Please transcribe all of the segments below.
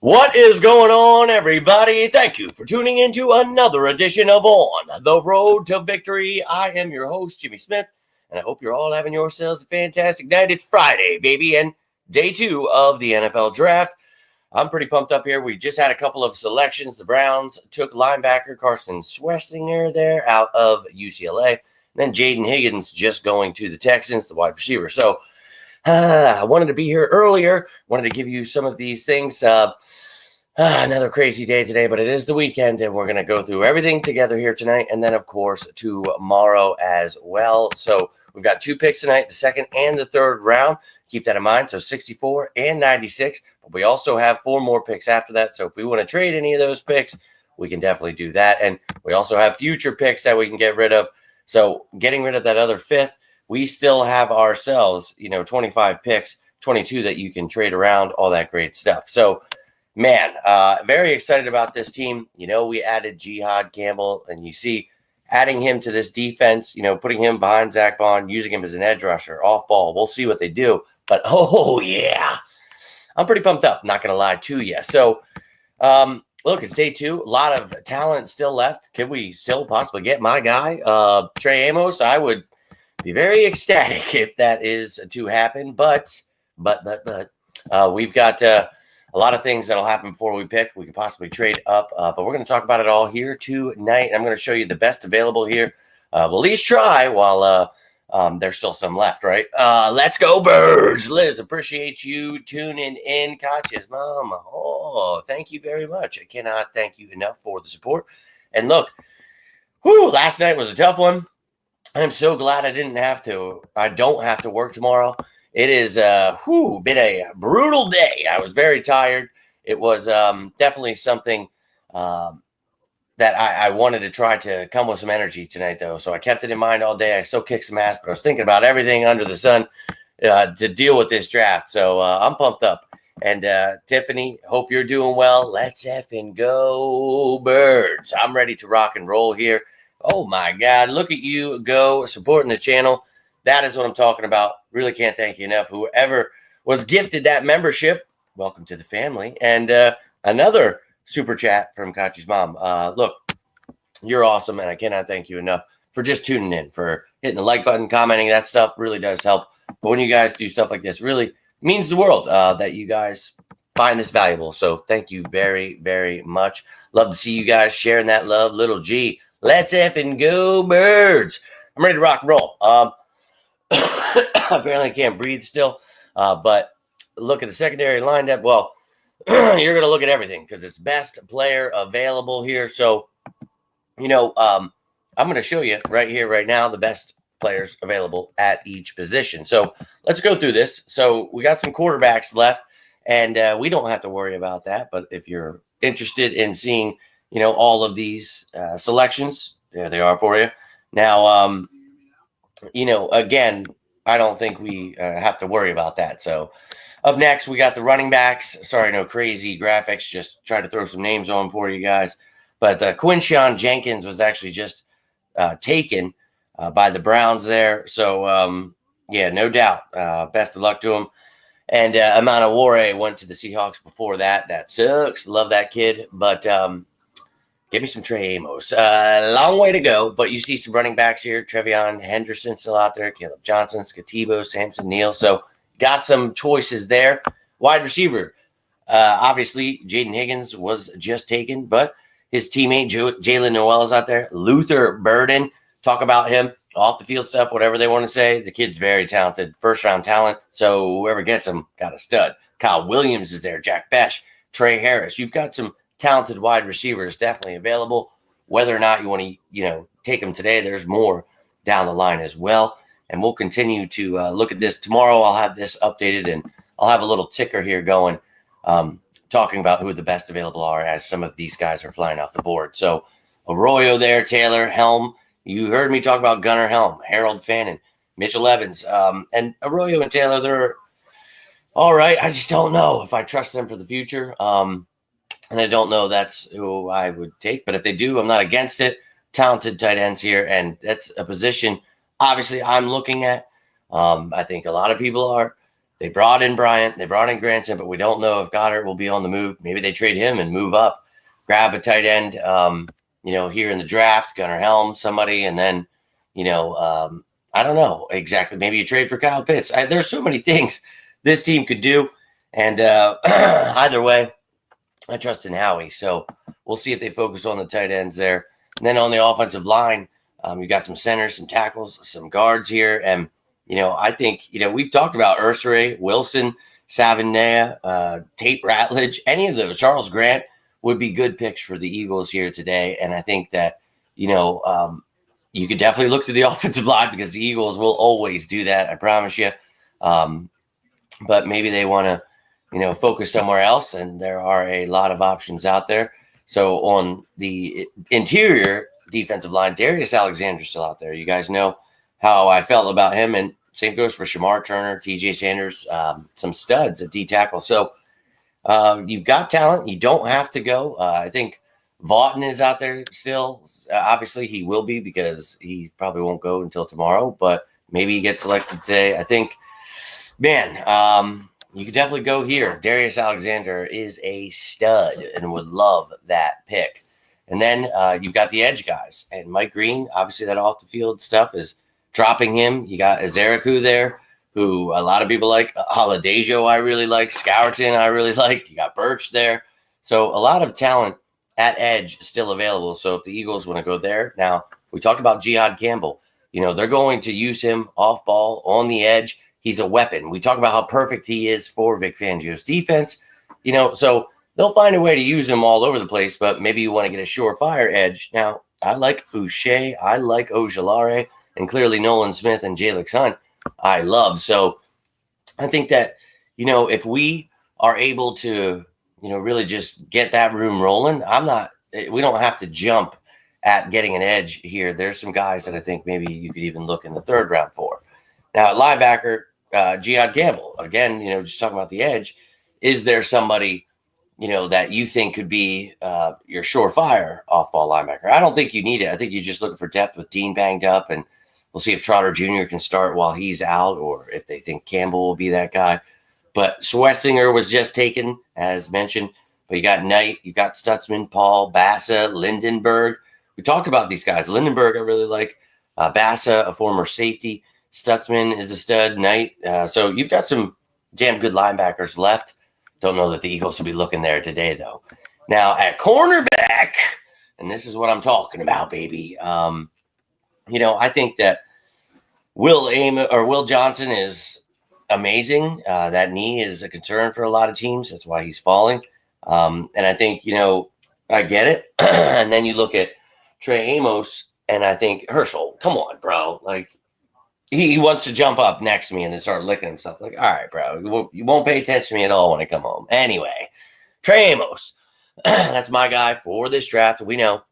What is going on, everybody? Thank you for tuning into another edition of On the Road to Victory. I am your host, Jimmy Smith, and I hope you're all having yourselves a fantastic night. It's Friday, baby, and day 2 of the NFL Draft. I'm pretty pumped up here. We just had a couple of selections. The Browns took linebacker Carson Schwarzenegger there out of UCLA. Then Jaden Higgins just going to the Texans, the wide receiver. So I wanted to be here earlier. Wanted to give you some of these things. Another crazy day today, but it is the weekend, and we're going to go through everything together here tonight, and then, of course, tomorrow as well. So we've got 2 picks tonight, the second and the third round. Keep that in mind. So 64 and 96. But we also have 4 more picks after that. So if we want to trade any of those picks, we can definitely do that. And we also have future picks that we can get rid of. So getting rid of that other 5th, we still have ourselves, 25 picks, 22 that you can trade around, all that great stuff. So, man, very excited about this team. We added Jihad Campbell, and you see adding him to this defense, putting him behind Zach Bond, using him as an edge rusher, off ball. We'll see what they do. But, oh, yeah, I'm pretty pumped up, not going to lie to you. So, look, it's day 2. A lot of talent still left. Could we still possibly get my guy, Trey Amos? I would be very ecstatic if that is to happen. But we've got a lot of things that'll happen before we pick. We could possibly trade up, but we're going to talk about it all here tonight. I'm going to show you the best available here. We'll at least try while there's still some left, right? Let's go, Birds. Liz, appreciate you tuning in. Katya's mama. Oh, thank you very much. I cannot thank you enough for the support. And look, last night was a tough one. I'm so glad I don't have to work tomorrow. It is been a brutal day. I was very tired. It was definitely something that I wanted to try to come with some energy tonight, though. So I kept it in mind all day. I still kicked some ass, but I was thinking about everything under the sun to deal with this draft. So I'm pumped up. And Tiffany, hope you're doing well. Let's effing go, Birds. I'm ready to rock and roll here. Oh, my God. Look at you go supporting the channel. That is what I'm talking about. Really can't thank you enough. Whoever was gifted that membership, welcome to the family. And another super chat from Kachi's mom. Look, you're awesome, and I cannot thank you enough for just tuning in, for hitting the like button, commenting. That stuff really does help. But when you guys do stuff like this, really means the world that you guys find this valuable. So thank you very, very much. Love to see you guys sharing that love. Little G, let's effing go, Birds. I'm ready to rock and roll. Apparently I can't breathe still, but look at the secondary lineup. Well, you're going to look at everything because it's best player available here. So, I'm going to show you right here, right now, the best players available at each position. So let's go through this. So we got some quarterbacks left, and we don't have to worry about that. But if you're interested in seeing, all of these selections, there they are for you. Now, again, I don't think we have to worry about that. So up next, we got the running backs. Sorry, no crazy graphics. Just try to throw some names on for you guys. But Quinshon Jenkins was actually just taken by the Browns there. So, no doubt. Best of luck to him. And Amana Ware went to the Seahawks before that. That sucks. Love that kid. But give me some Trey Amos. Long way to go, but you see some running backs here. Trevion Henderson still out there. Caleb Johnson, Scativo, Samson Neal. So got some choices there. Wide receiver. Obviously, Jaden Higgins was just taken, but his teammate Jalen Noel is out there. Luther Burden. Talk about him. Off the field stuff, whatever they want to say. The kid's very talented. First round talent. So whoever gets him got a stud. Kyle Williams is there. Jack Besh. Trey Harris. You've got some talented wide receivers definitely available. Whether or not you want to, take them today, there's more down the line as well. And we'll continue to look at this tomorrow. I'll have this updated, and I'll have a little ticker here going, talking about who the best available are as some of these guys are flying off the board. So Arroyo there, Taylor, Helm. You heard me talk about Gunnar Helm, Harold Fannin, Mitchell Evans, and Arroyo and Taylor. They're all right. I just don't know if I trust them for the future. And I don't know that's who I would take. But if they do, I'm not against it. Talented tight ends here. And that's a position, obviously, I'm looking at. I think a lot of people are. They brought in Bryant, they brought in Granson, but we don't know if Goddard will be on the move. Maybe they trade him and move up, grab a tight end, here in the draft, Gunnar Helm, somebody, and then, I don't know exactly. Maybe you trade for Kyle Pitts. There's so many things this team could do, and either way, I trust in Howie. So we'll see if they focus on the tight ends there. And then on the offensive line, you got some centers, some tackles, some guards here. And, I think, we've talked about Ursere, Wilson, Savinea, Tate Ratledge, any of those. Charles Grant would be good picks for the Eagles here today. And I think that, you could definitely look to the offensive line because the Eagles will always do that. I promise you. But maybe they want to, focus somewhere else, and there are a lot of options out there. So on the interior defensive line, Darius Alexander's still out there. You guys know how I felt about him, and same goes for Shamar Turner, TJ Sanders, some studs at D tackle. So you've got talent. You don't have to go. I think Vaughton is out there still. Obviously, he will be because he probably won't go until tomorrow, but maybe he gets selected today. I think, man, you could definitely go here. Darius Alexander is a stud and would love that pick. And then you've got the edge guys. And Mike Green, obviously that off-the-field stuff is dropping him. You got Azariku there, who a lot of people like. Holodejo I really like. Scourton I really like. You got Birch there. So a lot of talent at edge still available. So if the Eagles want to go there. Now, we talked about Jihad Campbell. They're going to use him off ball on the edge. He's a weapon. We talk about how perfect he is for Vic Fangio's defense, so they'll find a way to use him all over the place, but maybe you want to get a surefire edge. Now, I like Boucher. I like Ojulari, and clearly Nolan Smith and Jalix Hunt I love. So I think that, if we are able to, really just get that room rolling, we don't have to jump at getting an edge here. There's some guys that I think maybe you could even look in the third round for. Now, at linebacker, Jihad Campbell, again, just talking about the edge, is there somebody, that you think could be your surefire off-ball linebacker? I don't think you need it. I think you're just looking for depth with Dean banged up, and we'll see if Trotter Jr. can start while he's out or if they think Campbell will be that guy. But Schwessinger was just taken, as mentioned. But you got Knight, you got Stutzman, Paul, Bassa, Lindenberg. We talked about these guys. Lindenberg I really like. Bassa, a former safety. Stutzman is a stud. Knight. So you've got some damn good linebackers left. Don't know that the Eagles will be looking there today, though. Now, at cornerback, and this is what I'm talking about, baby. I think that Will Johnson is amazing. That knee is a concern for a lot of teams. That's why he's falling. And I think, I get it. And then you look at Trey Amos, and I think, Herschel, come on, bro. Like, he wants to jump up next to me and then start licking himself. Like, all right, bro, you won't pay attention to me at all when I come home. Anyway, Trey Amos, that's my guy for this draft. We know.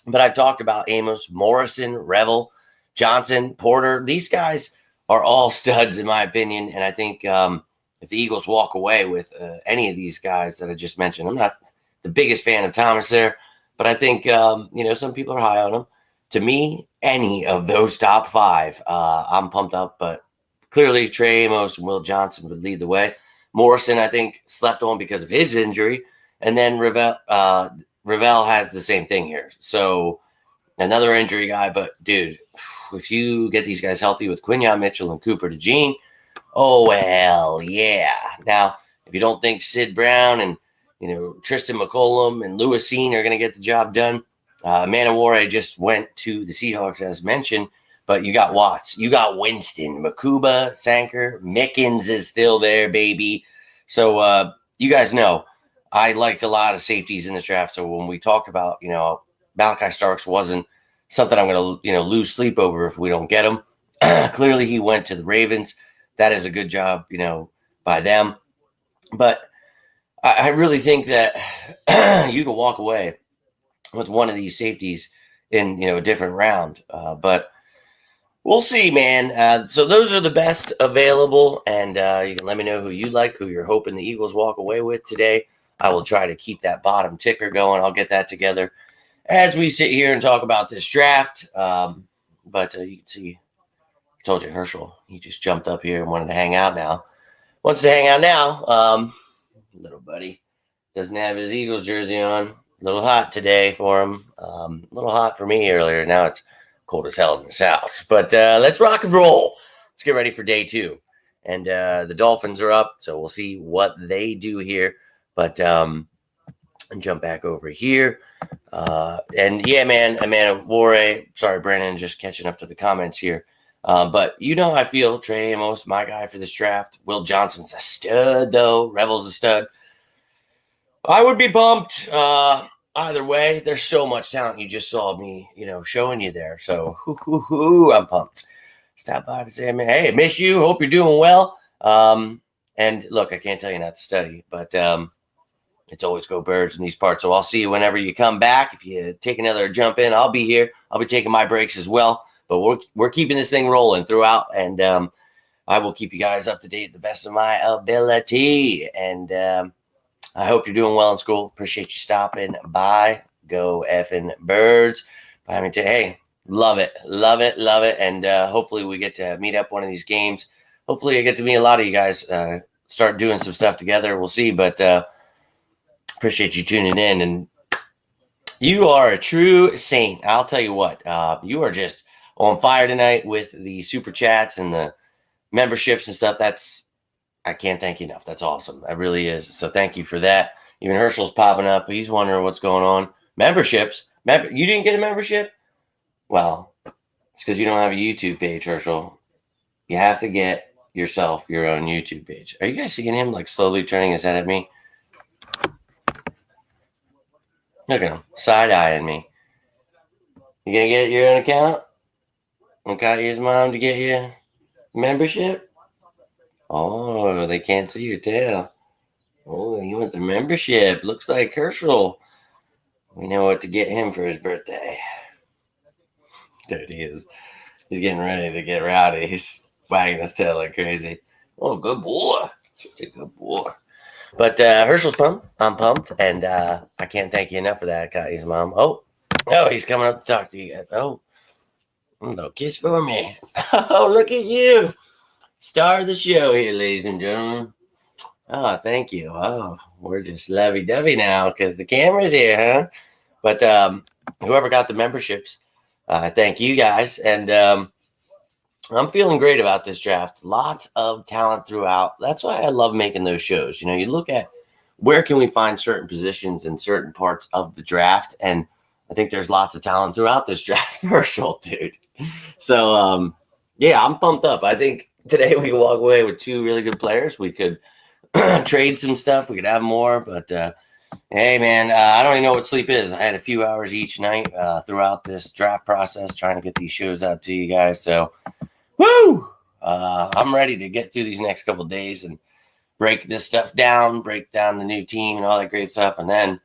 But I've talked about Amos, Morrison, Revel, Johnson, Porter. These guys are all studs, in my opinion. And I think if the Eagles walk away with any of these guys that I just mentioned, I'm not the biggest fan of Thomas there, but I think, some people are high on him. To me, any of those top five, I'm pumped up. But clearly, Trey Amos and Will Johnson would lead the way. Morrison, I think, slept on because of his injury. And then Ravel has the same thing here. So another injury guy. But, dude, if you get these guys healthy with Quinyon Mitchell and Cooper DeJean, oh, well, yeah. Now, if you don't think Sid Brown and, Tristan McCollum and Lewis Seen are going to get the job done, Manawari just went to the Seahawks, as mentioned, but you got Watts, you got Winston, Makuba, Sanker, Mickens is still there, baby. So you guys know I liked a lot of safeties in this draft. So when we talked about, Malachi Starks wasn't something I'm going to, lose sleep over if we don't get him. Clearly he went to the Ravens. That is a good job, by them. But I really think that you can walk away with one of these safeties in, a different round. But we'll see, man. So those are the best available. And you can let me know who you like, who you're hoping the Eagles walk away with today. I will try to keep that bottom ticker going. I'll get that together as we sit here and talk about this draft. But you can see, I told you, Herschel, he just jumped up here and wanted to hang out now. wants to hang out now. Little buddy doesn't have his Eagles jersey on. A little hot today for him. A little hot for me earlier. Now it's cold as hell in this house. But let's rock and roll. Let's get ready for day 2. And the Dolphins are up, so we'll see what they do here. But and jump back over here. And yeah, man, Amanda Wore. Sorry, Brandon, just catching up to the comments here. But you know, I feel Trey Amos, my guy for this draft. Will Johnson's a stud, though. Revel's a stud. I would be bumped either way. There's so much talent. You just saw me, showing you there. So, I'm pumped. Stop by to say, hey, miss you. Hope you're doing well. And look, I can't tell you not to study, but it's always go Birds in these parts. So I'll see you whenever you come back. If you take another jump in, I'll be here. I'll be taking my breaks as well. But we're keeping this thing rolling throughout, and I will keep you guys up to date to the best of my ability. And I hope you're doing well in school. Appreciate you stopping by. Go effing Birds. Hey, love it. And hopefully we get to meet up one of these games. Hopefully I get to meet a lot of you guys, start doing some stuff together. We'll see, but appreciate you tuning in. And you are a true saint. I'll tell you what, you are just on fire tonight with the super chats and the memberships and stuff. I can't thank you enough. That's awesome. That really is. So thank you for that. Even Herschel's popping up. He's wondering what's going on. Memberships. You didn't get a membership? Well, it's because you don't have a YouTube page, Herschel. You have to get yourself your own YouTube page. Are you guys seeing him like slowly turning his head at me? Look at him. Side-eyeing me. You going to get your own account? Okay, use mom to get you membership? Oh, they can't see your tail. Oh, you want the membership. Looks like Herschel. We know what to get him for his birthday. Dude, he is. He's getting ready to get rowdy. He's wagging his tail like crazy. Oh, good boy. Such a good boy. But Herschel's pumped. I'm pumped. And I can't thank you enough for that, Kylie's mom. Oh, he's coming up to talk to you guys. Oh, a little kiss for me. Oh, look at you. Star of the show here, ladies and gentlemen. Oh, thank you. Oh, we're just lovey-dovey now because the camera's here, huh? But whoever got the memberships, thank you guys. And I'm feeling great about this draft. Lots of talent throughout. That's why I love making those shows. You look at where can we find certain positions in certain parts of the draft, and I think there's lots of talent throughout this draft, Herschel, dude. So, yeah, I'm pumped up. I think today we can walk away with 2 really good players. We could trade some stuff. We could have more. But, hey, man, I don't even know what sleep is. I had a few hours each night throughout this draft process trying to get these shows out to you guys. So, woo! I'm ready to get through these next couple of days and break this stuff down, break down the new team and all that great stuff. And then,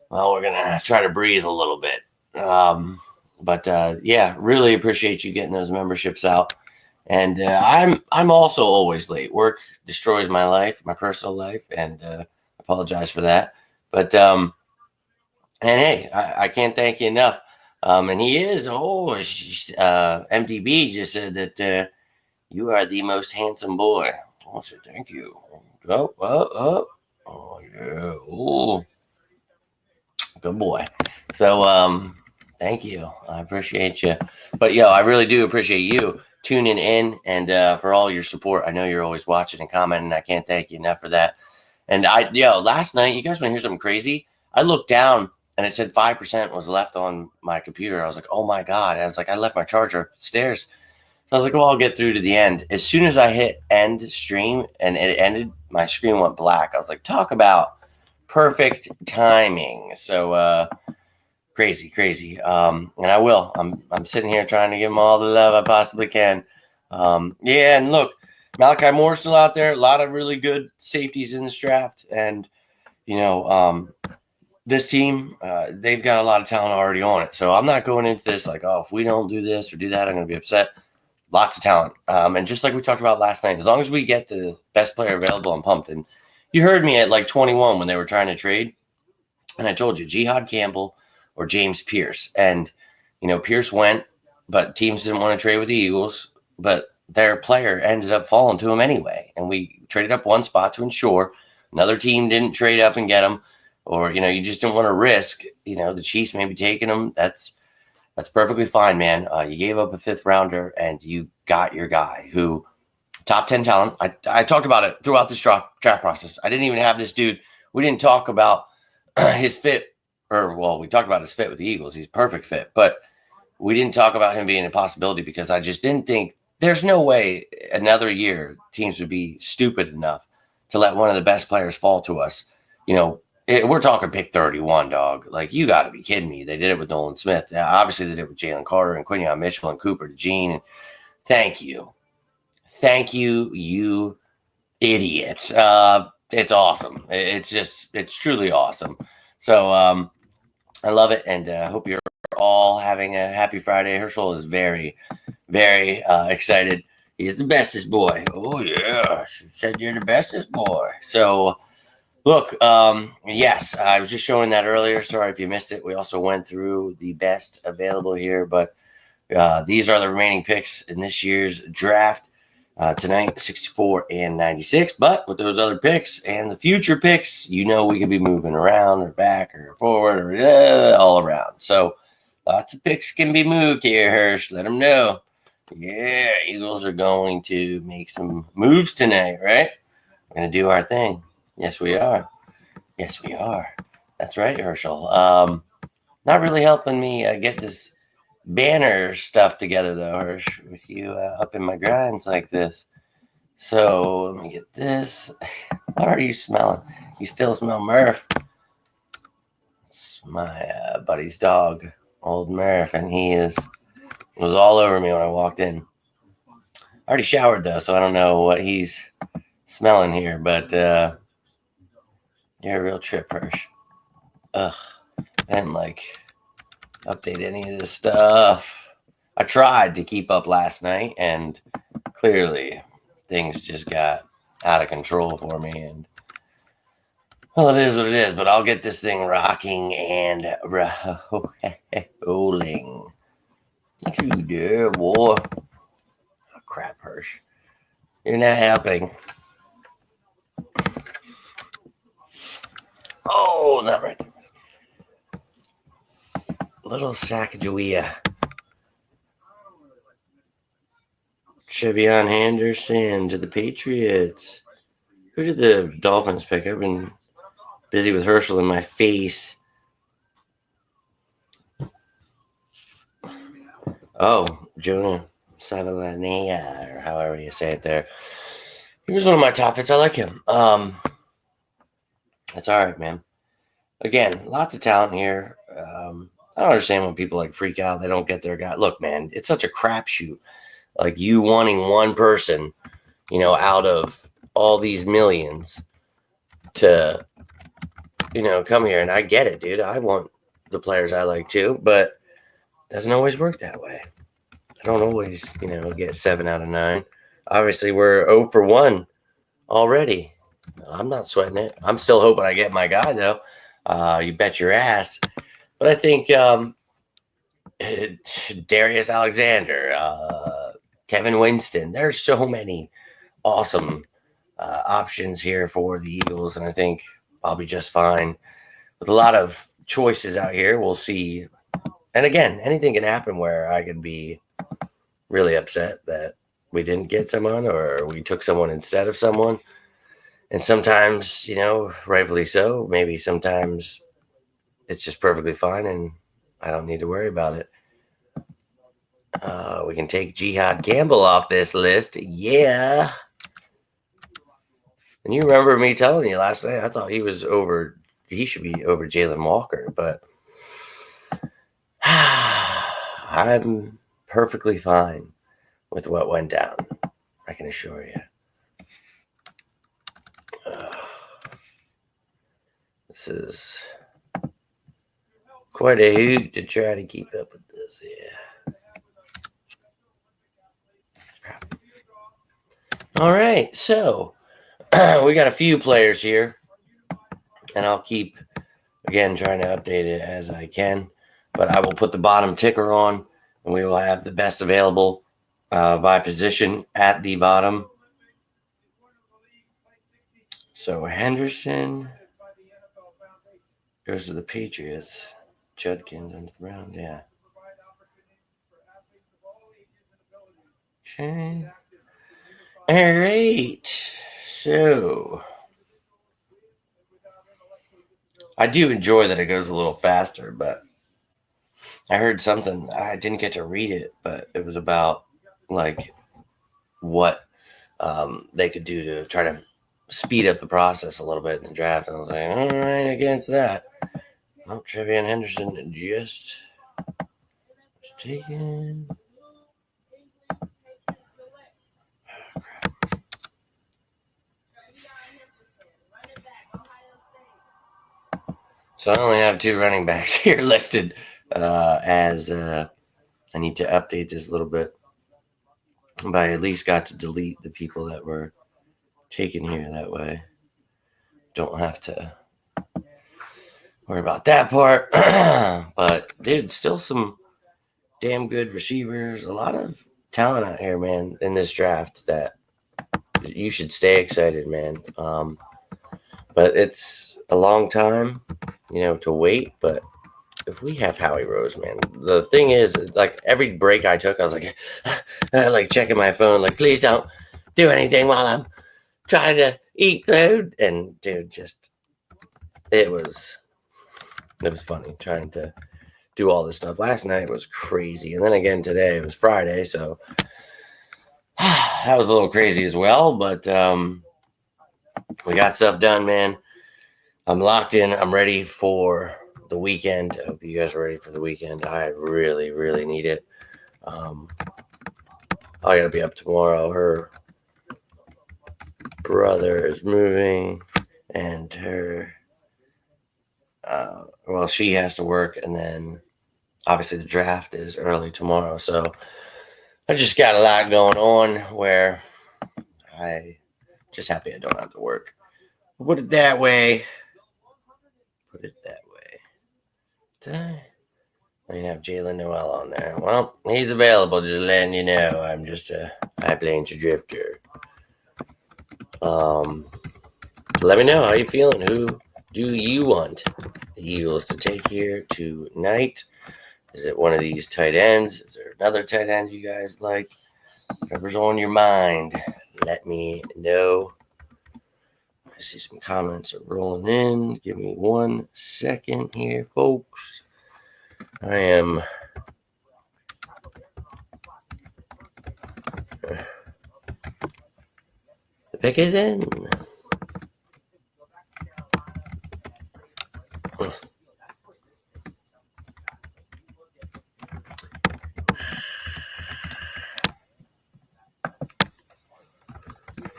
well, we're going to try to breathe a little bit. But yeah, really appreciate you getting those memberships out. And I'm also always late. Work destroys my life, my personal life, and apologize for that. But and hey, I can't thank you enough. And he is. MDB just said that you are the most handsome boy. Oh, so thank you. Oh yeah. Oh, good boy. So thank you. I appreciate you. But I really do appreciate you tuning in and for all your support. I know you're always watching and commenting. I can't thank you enough for that. And last night, you guys want to hear something crazy? I looked down and it said 5% was left on my computer. I was like, oh my God. I was like, I left my charger upstairs. So I was like, well, I'll get through to the end. As soon as I hit end stream and it ended, my screen went black. I was like, talk about perfect timing. So crazy. And I will. I'm sitting here trying to give them all the love I possibly can. Yeah, and look, Malachi Moore's still out there. A lot of really good safeties in this draft. And, this team, they've got a lot of talent already on it. So I'm not going into this like, oh, if we don't do this or do that, I'm going to be upset. Lots of talent. And just like we talked about last night, as long as we get the best player available, I'm pumped. And you heard me at like 21 when they were trying to trade. And I told you, Jihad Campbell or James Pierce. And, Pierce went, but teams didn't want to trade with the Eagles. But their player ended up falling to him anyway. And we traded up one spot to ensure another team didn't trade up and get him. Or, you just didn't want to risk, the Chiefs maybe taking him. That's perfectly fine, man. You gave up a 5th rounder and you got your guy who top 10 talent. I talked about it throughout this draft process. I didn't even have this dude. We didn't talk about his fit, we talked about his fit with the Eagles. He's perfect fit, but we didn't talk about him being a possibility because I just didn't think there's no way another year teams would be stupid enough to let one of the best players fall to us. We're talking pick 31, dog. Like, you got to be kidding me. They did it with Nolan Smith. Obviously, they did it with Jalen Carter and Quinion Mitchell and Cooper DeJean. Thank you. Thank you, you idiots. It's awesome. It's truly awesome. So I love it, and I hope you're all having a happy Friday. Herschel is very, very excited. He's the bestest boy. Oh, yeah. She said you're the bestest boy. So, look, yes, I was just showing that earlier. Sorry if you missed it. We also went through the best available here, but these are the remaining picks in this year's draft. Tonight, 64 and 96. But with those other picks and the future picks, we could be moving around or back or forward or all around. So lots of picks can be moved here, Hirsch. Let them know. Yeah, Eagles are going to make some moves tonight, right? We're going to do our thing. Yes, we are. Yes, we are. That's right, Herschel. Not really helping me get this banner stuff together, though, Hirsch, with you up in my grinds like this. So let me get this. What are you smelling? You still smell Murph. It's my buddy's dog, old Murph, and he was all over me when I walked in. I already showered, though, so I don't know what he's smelling here, but you're a real trip, Hirsch. Ugh. I didn't update any of this stuff. I tried to keep up last night, and clearly things just got out of control for me. And well, it is what it is. But I'll get this thing rocking and rolling. What you do, boy? Oh, crap, Hirsch. You're not helping. Oh, not right. Little Sacagawea. Chevion Henderson to the Patriots. Who did the Dolphins pick? I've been busy with Herschel in my face. Oh, Jonah Savalanea, or however you say it there. He was one of my top hits. I like him. That's all right, man. Again, lots of talent here. I don't understand when people freak out. They don't get their guy. Look, man, it's such a crapshoot. You wanting one person, out of all these millions to, come here. And I get it, dude. I want the players I like too, but it doesn't always work that way. I don't always, get 7 out of 9. Obviously, we're 0 for 1 already. I'm not sweating it. I'm still hoping I get my guy, though. You bet your ass. But I think Darius Alexander, Kevin Winston, there's so many awesome options here for the Eagles, and I think I'll be just fine. With a lot of choices out here, we'll see. And again, anything can happen where I could be really upset that we didn't get someone or we took someone instead of someone. And sometimes, rightfully so, maybe sometimes it's just perfectly fine and I don't need to worry about it. We can take Jihad Campbell off this list. Yeah. And you remember me telling you last night, I thought he should be over Jalen Walker, but I'm perfectly fine with what went down. I can assure you. This is quite a hoot to try to keep up with this. Yeah. All right. So we got a few players here, and I'll keep, again, trying to update it as I can. But I will put the bottom ticker on, and we will have the best available by position at the bottom. So Henderson goes to the Patriots. Judkins on the Browns, yeah. Okay. All right. So I do enjoy that it goes a little faster, but I heard something. I didn't get to read it, but it was about like what they could do to try to speed up the process a little bit in the draft. And I was like, all right, against that. Well, Trevion Henderson just taken. So I only have 2 running backs here listed as I need to update this a little bit. But I at least got to delete the people that were taken here that way. Don't have to worry about that part. But, dude, still some damn good receivers. A lot of talent out here, man, in this draft that you should stay excited, man. But it's a long time, to wait. But if we have Howie Rose, man, the thing is, like, every break I took, I was like, like checking my phone, like, please don't do anything while I'm trying to eat food. And dude, it was funny trying to do all this stuff. Last night was crazy, and then again today, it was Friday, so that was a little crazy as well. But we got stuff done, man. I'm locked in. I'm ready for the weekend. I hope you guys are ready for the weekend. I really, really need it. I gotta be up tomorrow. Her brother is moving, and her she has to work, and then obviously the draft is early tomorrow, so I just got a lot going on where I just happy I don't have to work. Put it that way. Did I have Jalen Noel on there? Well, he's available, just letting you know. I'm just a high-plains drifter. Let me know how you feeling. Who do you want the Eagles to take here tonight? Is it one of these tight ends? Is there another tight end you guys like? Whatever's on your mind, let me know. I see some comments are rolling in. Give me 1 second here, folks. I am the pick is in.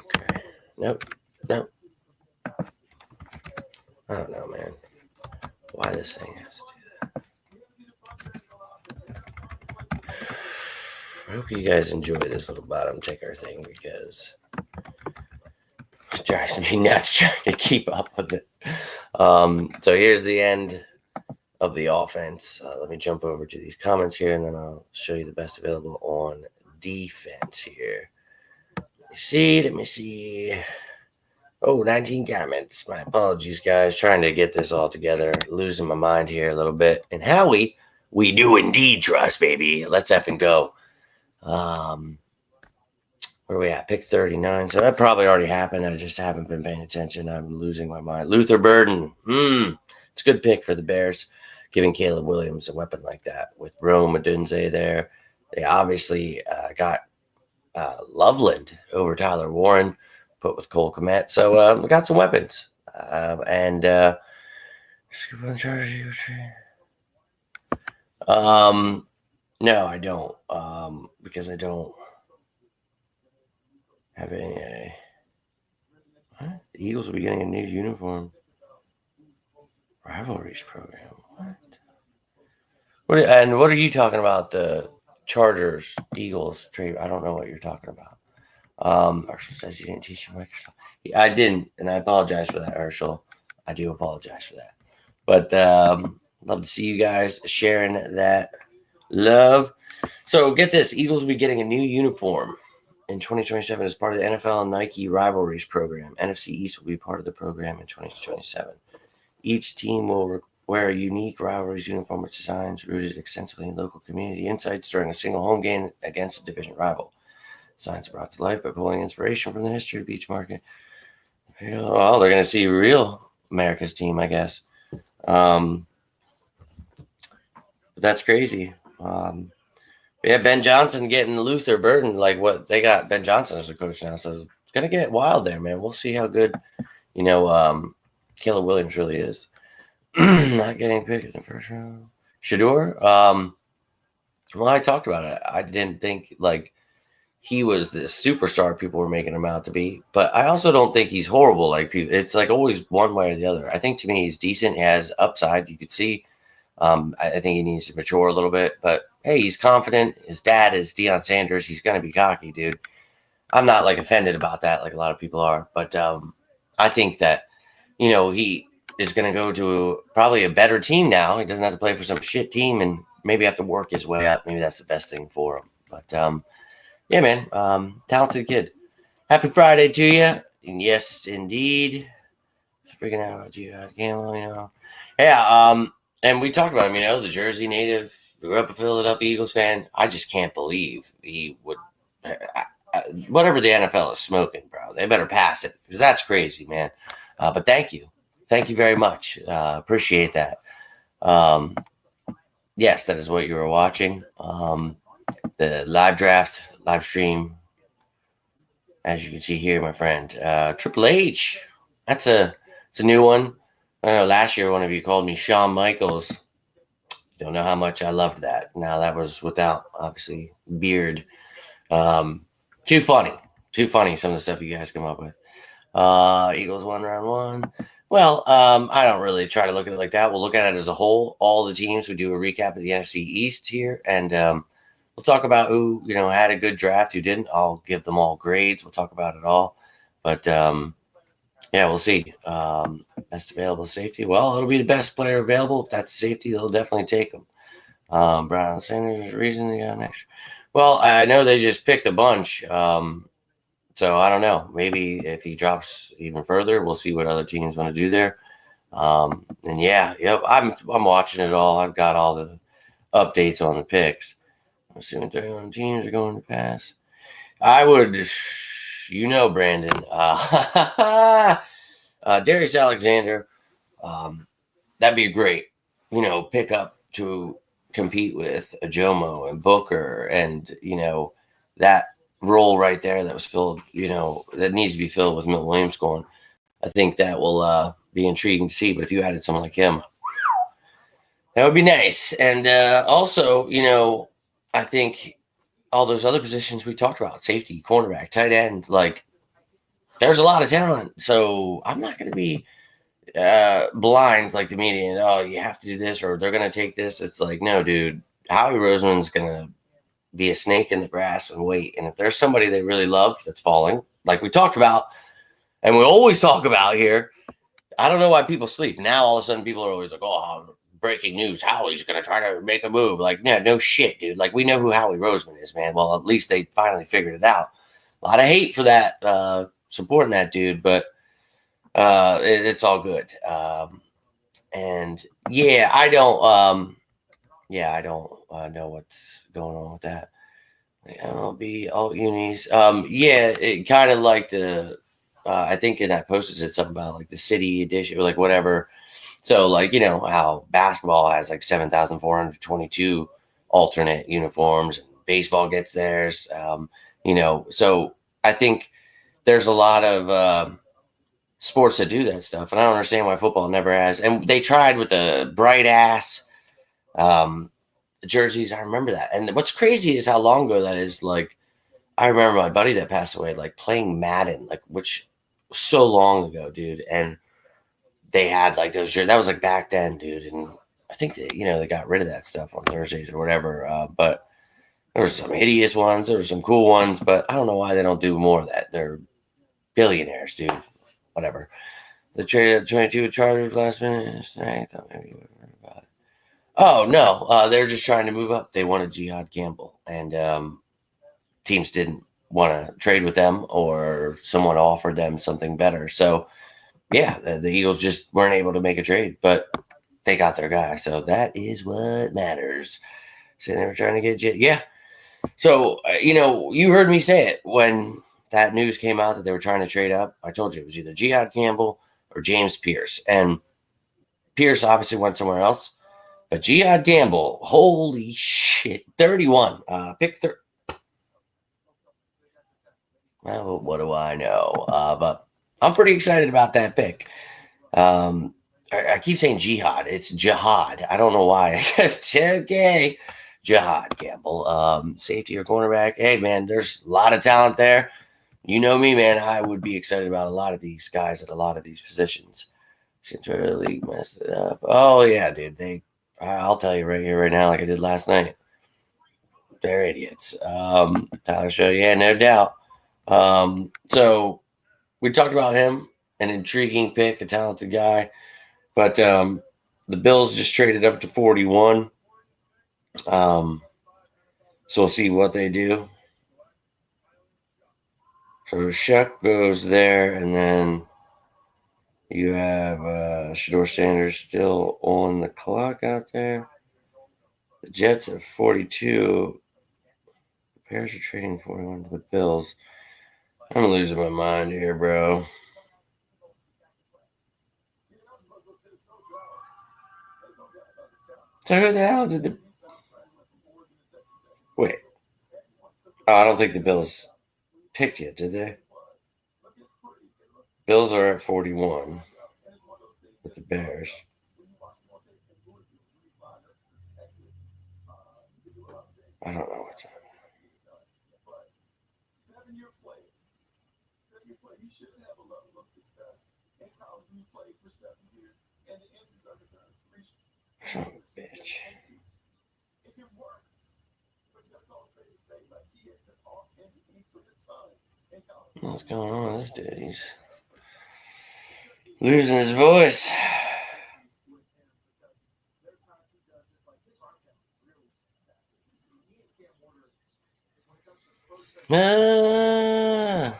Okay. Nope. I don't know, man. Why this thing has to do that. I hope you guys enjoy this little bottom ticker thing because it drives me nuts trying to keep up with it. So here's the end of the offense. Let me jump over to these comments here, and then I'll show you the best available on defense here. Let me see. Oh, 19 comments. My apologies, guys. Trying to get this all together. Losing my mind here a little bit. And Howie, we do indeed trust, baby. Let's effing go. Where are we at? Pick 39. So that probably already happened. I just haven't been paying attention. I'm losing my mind. Luther Burden. It's a good pick for the Bears. Giving Caleb Williams a weapon like that with Rome Odunze there. They obviously got Loveland over Tyler Warren, put with Cole Kmet. So we got some weapons. No, I don't. Because I don't have any. What? The Eagles will be getting a new uniform. Rivalries program. What are you talking about? The Chargers, Eagles trade. I don't know what you're talking about. Herschel says you didn't teach Microsoft. Yeah, I didn't, and I apologize for that, Herschel. I do apologize for that. But love to see you guys sharing that love. So get this, Eagles will be getting a new uniform in 2027 as part of the NFL and Nike rivalries program. NFC East will be part of the program in 2027. Each team will wear a unique rivalries uniform with designs rooted extensively in local community insights during a single home game against a division rival. Designs are brought to life by pulling inspiration from the history of each market. Well, they're going to see real America's team, I guess. But that's crazy. Yeah, Ben Johnson getting Luther Burden, like what they got Ben Johnson as a coach now. So it's going to get wild there, man. We'll see how good, Caleb Williams really is. Not getting picked in the first round. Shador, well, I talked about it. I didn't think like he was this superstar people were making him out to be, but I also don't think he's horrible. Like people, it's like always one way or the other. I think to me he's decent. He has upside. You could see. I think he needs to mature a little bit, but hey, he's confident. His dad is Deion Sanders. He's going to be cocky, dude. I'm not like offended about that, like a lot of people are, but I think that he is going to go to probably a better team now. He doesn't have to play for some shit team and maybe have to work his way up. Maybe that's the best thing for him. But yeah, man, talented kid. Happy Friday to you. And yes, indeed. Freaking out about Jihad Gamble, Yeah, and we talked about him, the Jersey native, grew up a Philadelphia Eagles fan. I just can't believe he would. Whatever the NFL is smoking, bro, they better pass it because that's crazy, man. But thank you very much. Appreciate that. Yes, that is what you were watching. The live stream, as you can see here, my friend. Triple H, it's a new one. I know last year one of you called me Shawn Michaels. Don't know how much I loved that. Now that was without obviously beard. Too funny some of the stuff you guys come up with. Eagles won round one. Well, I don't really try to look at it like that. We'll look at it as a whole. All the teams, we do a recap of the NFC East here, and we'll talk about who had a good draft, who didn't. I'll give them all grades. We'll talk about it all. But yeah, we'll see. Best available safety. Well, it'll be the best player available. If that's safety, they'll definitely take him. Brown Sanders, reason they got next. Well, I know they just picked a bunch. So I don't know. Maybe if he drops even further, we'll see what other teams want to do there. And yeah, yep, I'm watching it all. I've got all the updates on the picks. I'm assuming 31 teams are going to pass. I would, Brandon. Darius Alexander. That'd be great. Pick up to compete with Ajomo and Booker and that role right there that was filled, that needs to be filled with Milton Williams going. I think that will be intriguing to see. But if you added someone like him, that would be nice. And also, I think all those other positions we talked about, safety, cornerback, tight end, like there's a lot of talent. So I'm not going to be blind like the media and, oh, you have to do this or they're going to take this. It's like, no, dude, Howie Roseman's going to be a snake in the grass and wait. And if there's somebody they really love that's falling, like we talked about, and we always talk about here, I don't know why people sleep. Now all of a sudden people are always like, oh, breaking news, Howie's going to try to make a move. Like, yeah, no shit, dude. Like, we know who Howie Roseman is, man. Well, at least they finally figured it out. A lot of hate for that, supporting that dude, but it's all good. And yeah, I don't know what's going on with that. MLB, all unis. Yeah, it kind of like the, I think in that post it said something about like the city edition or like whatever. So like, how basketball has like 7,422 alternate uniforms and baseball gets theirs. So I think there's a lot of sports that do that stuff. And I don't understand why football never has. And they tried with the bright ass jerseys. I remember that. And what's crazy is how long ago that is. Like, I remember my buddy that passed away, like playing Madden, like which was so long ago, dude. And they had like those jerseys. That was like back then, dude. And I think that, they got rid of that stuff on Thursdays or whatever. But there were some hideous ones. There were some cool ones, but I don't know why they don't do more of that. They're billionaires, dude. Whatever. The trade at 22 Chargers last minute. I thought maybe you would have heard about it. Oh, no. They're just trying to move up. They wanted Jihad Campbell. and teams didn't want to trade with them, or someone offered them something better. So, yeah, the Eagles just weren't able to make a trade, but they got their guy. So that is what matters. So they were trying to get, yeah. So, you heard me say it when that news came out that they were trying to trade up. I told you it was either Jihad Campbell or James Pierce. And Pierce obviously went somewhere else. But Jihad Campbell, holy shit, 31. Pick well, what do I know? But I'm pretty excited about that pick. I keep saying Jihad. It's Jihad. I don't know why. Okay. Jihad Campbell. Safety or cornerback. Hey, man, there's a lot of talent there. You know me, man. I would be excited about a lot of these guys at a lot of these positions. Should try to league mess it up. Oh, yeah, dude. I'll tell you right here, right now, like I did last night. They're idiots. Tyler Show, yeah, no doubt. So we talked about him, an intriguing pick, a talented guy. But the Bills just traded up to 41. So we'll see what they do. So Shuck goes there, and then you have Shador Sanders still on the clock out there. The Jets at 42. The Bears are trading 41 to the Bills. I'm losing my mind here, bro. So who the hell did the... Wait. Oh, I don't think the Bills picked yet, did they? Bills are at 41 with the Bears. I don't know what's happening. Son of a bitch. What's going on with this dude? He's losing his voice. Yeah,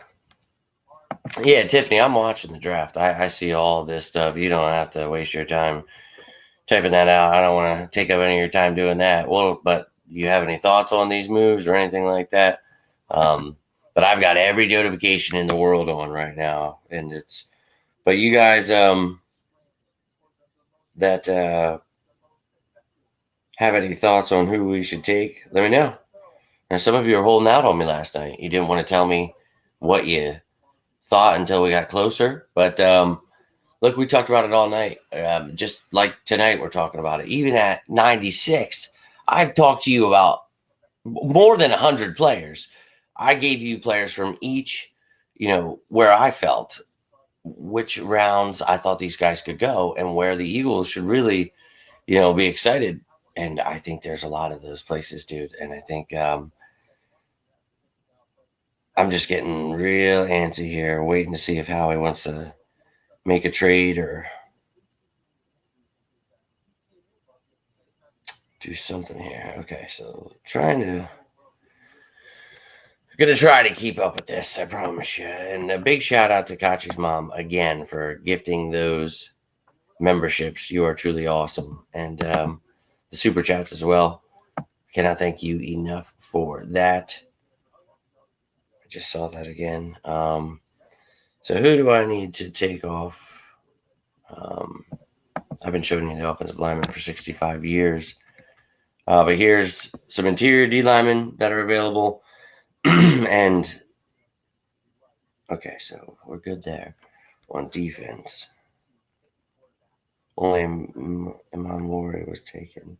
Tiffany, I'm watching the draft. I see all this stuff. You don't have to waste your time typing that out. I don't want to take up any of your time doing that. Well, but you have any thoughts on these moves or anything like that? But I've got every notification in the world on right now, and but you guys that have any thoughts on who we should take, let me know. Now, some of you are holding out on me last night. You didn't want to tell me what you thought until we got closer. But look, we talked about it all night. Just like tonight, we're talking about it. Even at 96, I've talked to you about more than 100 players. I gave you players from each, where I felt which rounds I thought these guys could go and where the Eagles should really, be excited. And I think there's a lot of those places, dude. And I think I'm just getting real antsy here, waiting to see if Howie wants to make a trade or do something here. Okay, so going to try to keep up with this, I promise you. And a big shout out to Kachi's mom again for gifting those memberships. You are truly awesome. And the super chats as well. Cannot thank you enough for that. I just saw that again. So who do I need to take off? I've been showing you the offensive lineman for 65 years. But here's some interior D linemen that are available. And okay, so we're good there. On defense, only Iman Warrior was taken.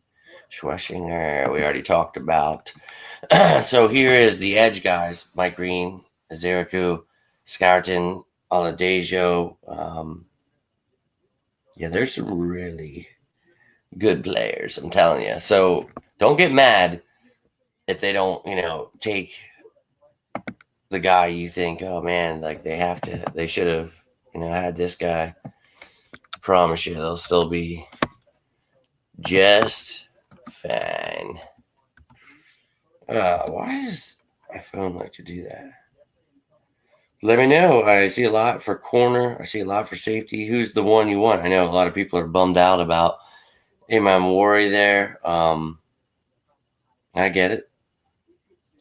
Schweschinger, we already talked about. So here is the edge guys: Mike Green, Azeriku, Scarton, Oladejo. Yeah, there's some really good players, I'm telling you. So don't get mad if they don't, take the guy you think, oh man, like they should have, had this guy. I promise you, they'll still be just fine. Why does my phone like to do that? Let me know. I see a lot for corner. I see a lot for safety. Who's the one you want? I know a lot of people are bummed out about Imam Wari there. I get it.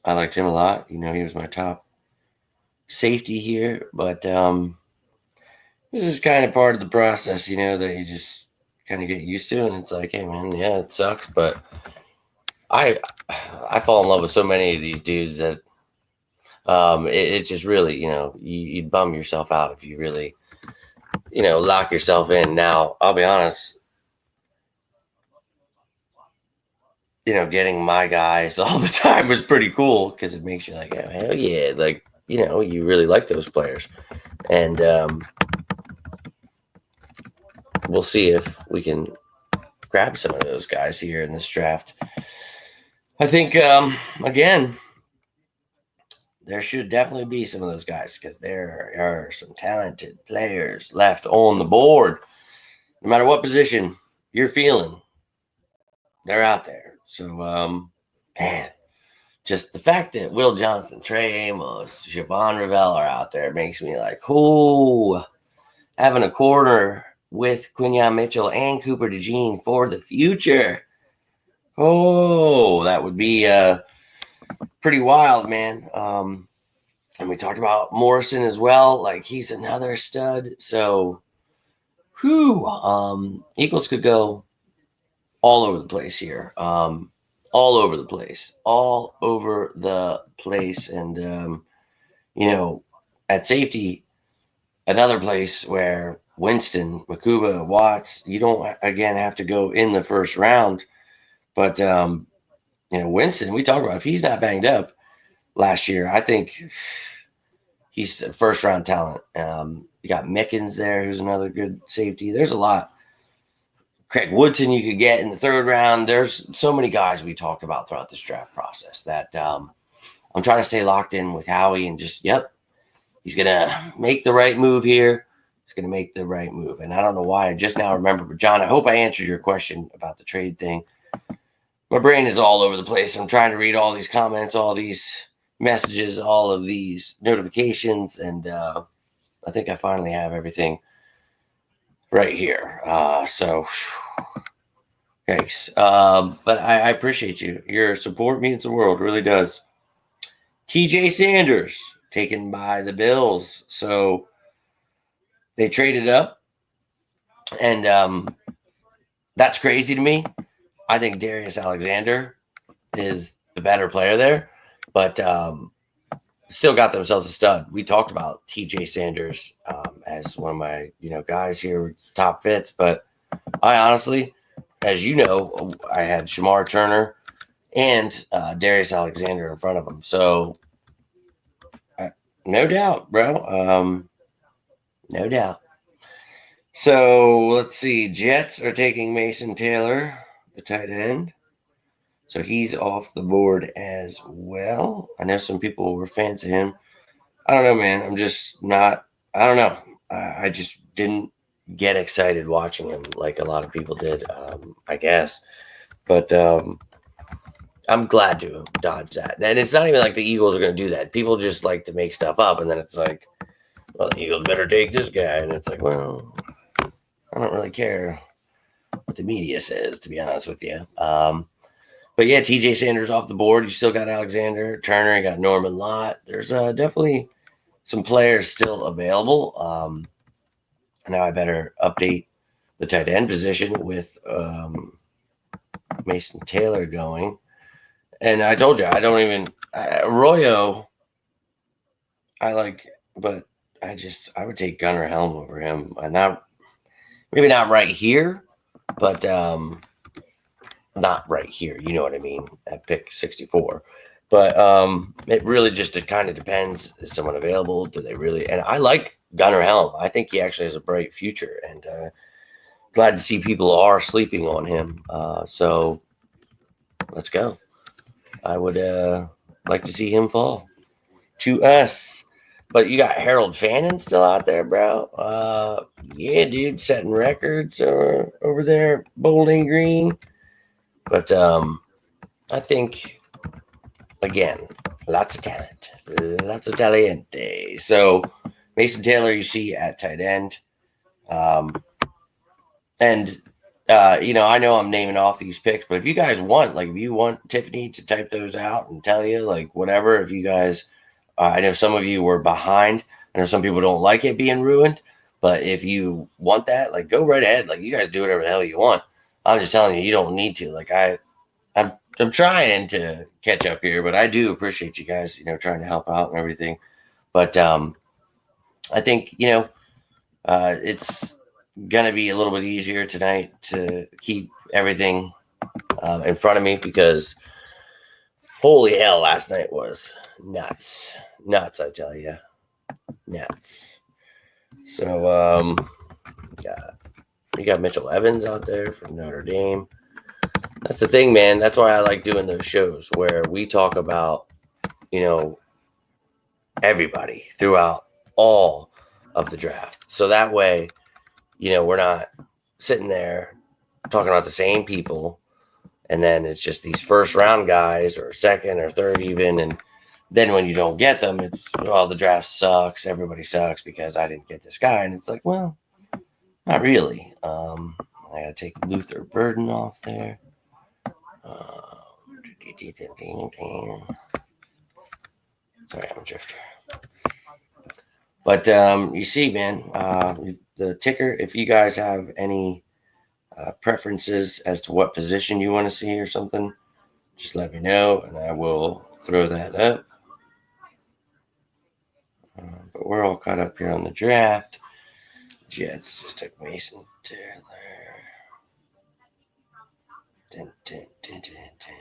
I liked him a lot. You know, he was my top safety here. But this is kind of part of the process, you know, that you just kind of get used to. And it's like, hey, man, yeah, it sucks. But I fall in love with so many of these dudes that it just really, you know, you'd bum yourself out if you really, you know, lock yourself in. Now, I'll be honest, you know, getting my guys all the time was pretty cool because it makes you like, oh, hell yeah, like, you know, you really like those players. And we'll see if we can grab some of those guys here in this draft. I think, again, there should definitely be some of those guys because there are some talented players left on the board. No matter what position you're feeling, they're out there. So, man, just the fact that Will Johnson, Trey Amos, Javon Ravel are out there makes me like, oh, having a corner with Quinyon Mitchell and Cooper DeJean for the future. Oh, that would be pretty wild, man. And we talked about Morrison as well. Like, he's another stud. So, Eagles could go all over the place here. All over the place. And, you know, at safety, another place where Winston, Makuba, Watts, you don't, again, have to go in the first round. But, you know, Winston, we talked about if he's not banged up last year, I think he's a first-round talent. You got Mickens there, who's another good safety. There's a lot. Craig Woodson you could get in the third round. There's so many guys we talked about throughout this draft process that I'm trying to stay locked in with Howie and just, he's going to make the right move here. He's going to make the right move. And I don't know why I just now remember, but John, I hope I answered your question about the trade thing. My brain is all over the place. I'm trying to read all these comments, all these messages, all of these notifications, and I think I finally have everything right here. So thanks. But I appreciate you. Your support means the world, really does. TJ Sanders taken by the Bills. So they traded up, and that's crazy to me. I think Darius Alexander is the better player there, but still got themselves a stud. We talked about TJ Sanders as one of my, guys here with top fits, but I honestly, as you know, I had Shamar Turner and Darius Alexander in front of him. So no doubt, bro. No doubt. So let's see. Jets are taking Mason Taylor, the tight end. So he's off the board as well. I know some people were fans of him. I don't know, man. I'm just not. I don't know. I just didn't get excited watching him like a lot of people did, I guess. But I'm glad to dodge that. And it's not even like the Eagles are going to do that. People just like to make stuff up. And then it's like, well, the Eagles better take this guy. And it's like, well, I don't really care what the media says, to be honest with you. But yeah, TJ Sanders off the board. You still got Alexander Turner. You got Norman Lott. There's definitely some players still available. Now I better update the tight end position with Mason Taylor going. And I told you, I don't even Arroyo. I like, but I would take Gunnar Helm over him. Maybe not right here, but not right here. You know what I mean? At pick 64. But it really just kind of depends. Is someone available? Do they really? And I like Gunnar Helm. I think he actually has a bright future. And glad to see people are sleeping on him. So let's go. I would like to see him fall to us. But you got Harold Fannin still out there, bro. Yeah, dude, setting records over there, Bowling Green. But I think again, lots of talent. Lots of talente. So Mason Taylor, you see at tight end. And I know I'm naming off these picks, but if you guys want, like, if you want Tiffany to type those out and tell you, like, whatever, if you guys, I know some of you were behind. I know some people don't like it being ruined, but if you want that, like, go right ahead. Like, you guys do whatever the hell you want. I'm just telling you, you don't need to. Like, I'm trying to catch up here, but I do appreciate you guys, trying to help out and everything. But I think, it's going to be a little bit easier tonight to keep everything in front of me because holy hell, last night was nuts. Nuts, I tell you. Nuts. So, you got Mitchell Evans out there from Notre Dame. That's the thing, man. That's why I like doing those shows where we talk about, everybody throughout all of the draft. So that way, we're not sitting there talking about the same people. And then it's just these first round guys or second or third even. And then when you don't get them, it's, well, the draft sucks. Everybody sucks because I didn't get this guy. And it's like, well, not really. I got to take Luther Burden off there. Sorry, I'm a drifter. But you see, man, the ticker, if you guys have any preferences as to what position you want to see or something, just let me know and I will throw that up. But we're all caught up here on the draft. Jets just took Mason Taylor. Dun, dun, dun, dun, dun.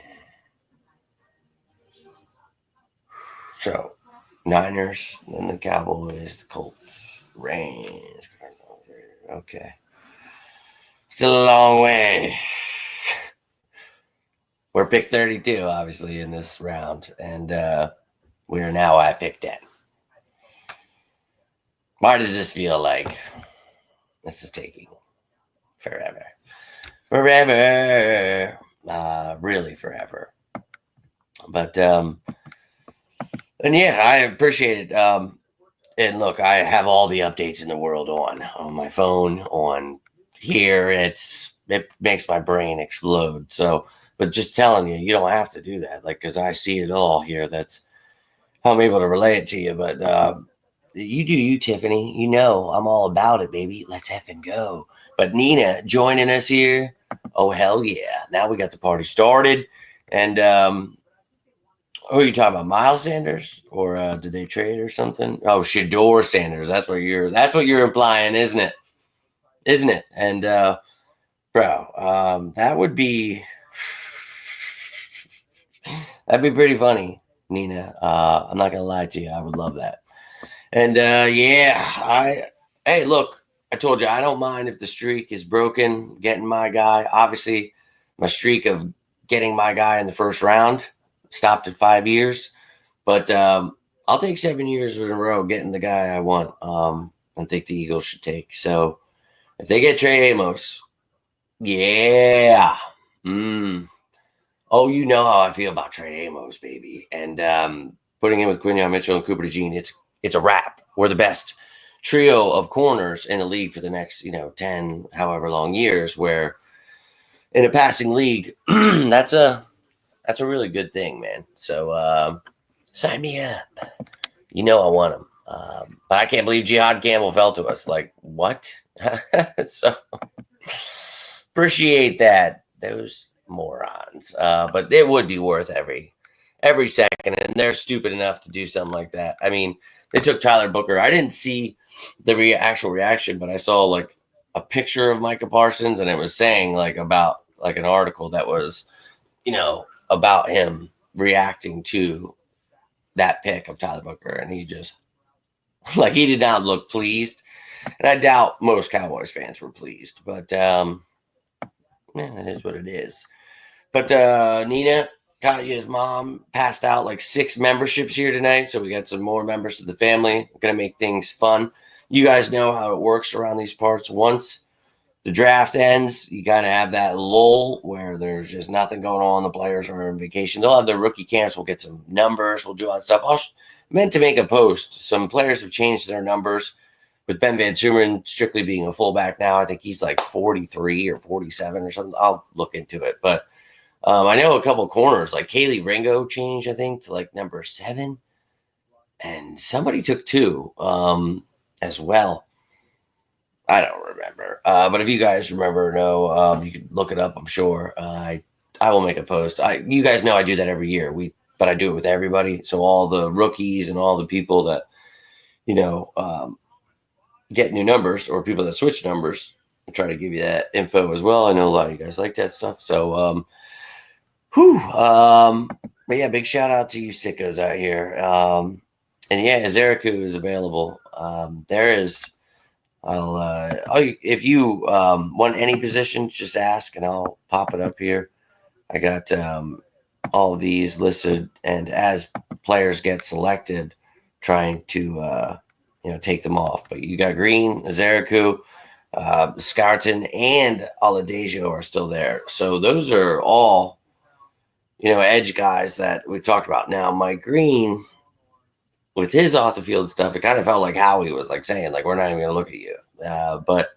So, Niners, then the Cowboys, the Colts, Rams. Okay. Still a long way. We're pick 32, obviously, in this round. And we are now at pick 10. Why does this feel like this is taking forever? Forever. Really forever. But, and yeah, I appreciate it. And look, I have all the updates in the world on my phone, on here. It makes my brain explode. So, but just telling you, you don't have to do that. Like, because I see it all here. That's how I'm able to relay it to you. But you do you, Tiffany. I'm all about it, baby. Let's effing go. But Nina joining us here. Oh, hell yeah. Now we got the party started. And who are you talking about? Miles Sanders? Or did they trade or something? Oh, Shador Sanders. That's what you're implying, isn't it? Isn't it? And bro, that would be that'd be pretty funny, Nina. I'm not gonna lie to you. I would love that. And hey, look, I told you I don't mind if the streak is broken, getting my guy. Obviously, my streak of getting my guy in the first round stopped at 5 years, but I'll take 7 years in a row getting the guy I want. I think the Eagles should take. So if they get Trey Amos, yeah. Oh, you know how I feel about Trey Amos, baby. And putting him with Quinyon Mitchell and Cooper DeJean, it's a wrap. We're the best trio of corners in the league for the next, 10, however long years, where in a passing league, that's a really good thing, man. So sign me up. I want him. But I can't believe Jihad Campbell fell to us. Like, what? So appreciate that. Those morons. But it would be worth every second. And they're stupid enough to do something like that. I mean, they took Tyler Booker. I didn't see the actual reaction, but I saw like a picture of Micah Parsons, and it was saying like about like an article that was, about him reacting to that pick of Tyler Booker, and he just he did not look pleased. And I doubt most Cowboys fans were pleased, but it is what it is. But Nina, Katya's mom, passed out like 6 memberships here tonight, so we got some more members to the family. We're gonna make things fun. You guys know how it works around these parts. Once the draft ends, you kind of have that lull where there's just nothing going on. The players are on vacation. They'll have their rookie camps. We'll get some numbers. We'll do all that stuff. I meant to make a post. Some players have changed their numbers with Ben Van Sumeren strictly being a fullback now. I think he's like 43 or 47 or something. I'll look into it. But I know a couple of corners, like Kaylee Ringo changed, I think, to like number 7. And somebody took 2 as well. I don't remember. But if you guys remember or know, you can look it up, I'm sure. I will make a post. You guys know I do that every year. But I do it with everybody. So all the rookies and all the people that, get new numbers or people that switch numbers, I try to give you that info as well. I know a lot of you guys like that stuff. So, but yeah, big shout out to you sickos out here. And yeah, Azeriku is available. There is. If you want any position, just ask and I'll pop it up here. I got all of these listed, and as players get selected, trying to take them off. But you got Green, Azeriku, Scarton, and Aladejo are still there. So those are all edge guys that we talked about. Now, Mike Green, with his off the field stuff, it kind of felt like Howie was like saying, like, we're not even going to look at you. But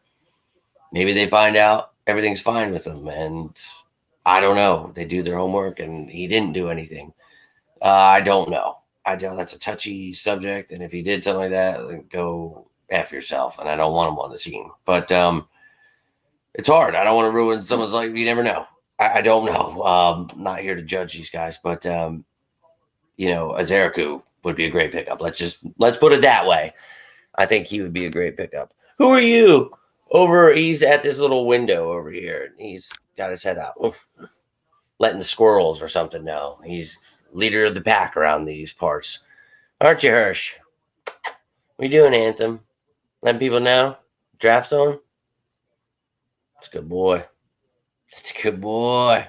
maybe they find out everything's fine with him, and I don't know. They do their homework, and he didn't do anything. I don't know. That's a touchy subject, and if he did something like that, then go F yourself, and I don't want him on the team. But it's hard. I don't want to ruin someone's life. You never know. I don't know. I'm not here to judge these guys, but Azeriku would be a great pickup. Let's put it that way. I think he would be a great pickup. Who are you? He's at this little window over here. He's got his head out, letting the squirrels or something know. He's leader of the pack around these parts. Aren't you, Hirsch? What are you doing, Anthem? Letting people know? Draft zone? That's a good boy. That's a good boy.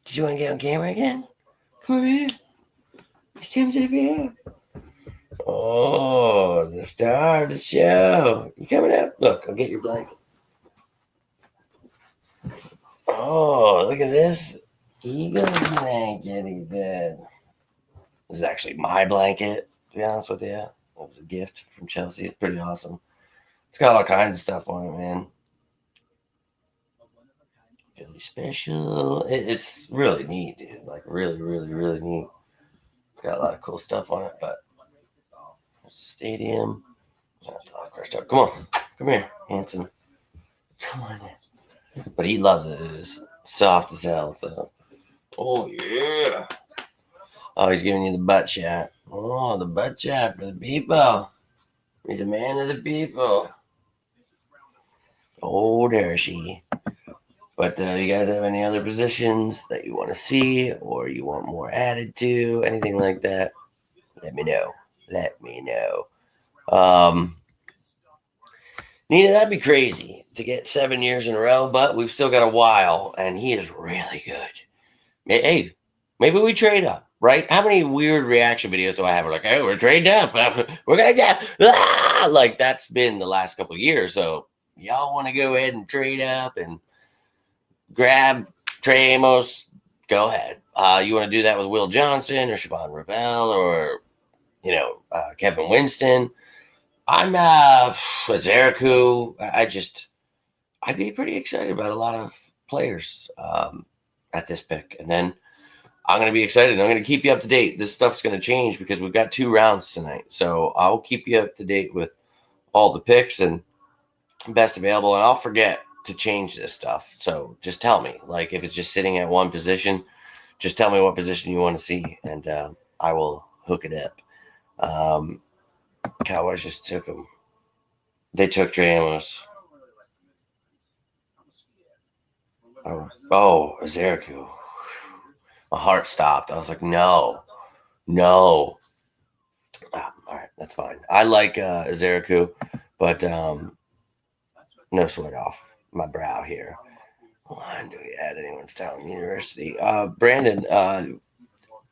Did you want to get on camera again? Come over here. Jim's over here. Oh, the star of the show. You coming up? Look, I'll get your blanket. Oh, look at this. Eagle blanket, he said. This is actually my blanket, to be honest with you. It was a gift from Chelsea. It's pretty awesome. It's got all kinds of stuff on it, man. Really special. It's really neat, dude. Like, really, really, really neat. It's got a lot of cool stuff on it, but there's the stadium. Come on. Come here, Hanson. Come on in. But he loves it. It is soft as hell, so. Oh, yeah. Oh, he's giving you the butt shot. Oh, the butt shot for the people. He's a man of the people. Oh, there she. But you guys have any other positions that you want to see or you want more added to, anything like that? Let me know. Nina, that'd be crazy to get 7 years in a row, but we've still got a while, and he is really good. Hey, maybe we trade up, right? How many weird reaction videos do I have? We're like, hey, we're trading up. We're going to get, like that's been the last couple of years. So y'all want to go ahead and trade up and grab Trey Amos, go ahead. You want to do that with Will Johnson or Siobhan Ravel or, Kevin Winston. I'm Azeriku. I'd be pretty excited about a lot of players at this pick. And then I'm going to be excited. I'm going to keep you up to date. This stuff's going to change because we've got 2 rounds tonight. So I'll keep you up to date with all the picks and best available. And I'll forget to change this stuff. So just tell me, like if it's just sitting at one position, just tell me what position you want to see and I will hook it up. Cowboys just took him. They took Trey Amos. Oh, Azeriku. My heart stopped. I was like, no. All right, that's fine. I like Azeriku, but no sweat off my brow here. Why do we add anyone's talent university? Brandon,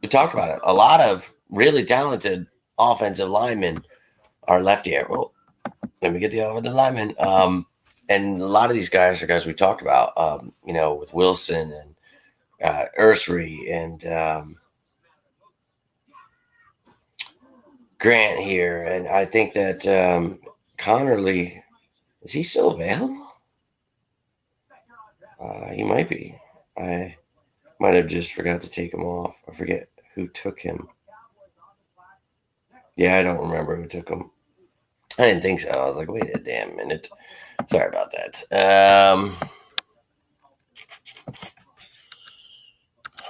we talked about it. A lot of really talented offensive linemen are left here. Well, let me get the offensive linemen. And a lot of these guys are guys we talked about, with Wilson and Ursary and Grant here. And I think that Connerly, is he still available? He might be. I might have just forgot to take him off. I forget who took him. Yeah, I don't remember who took him. I didn't think so. I was like, wait a damn minute. Sorry about that. I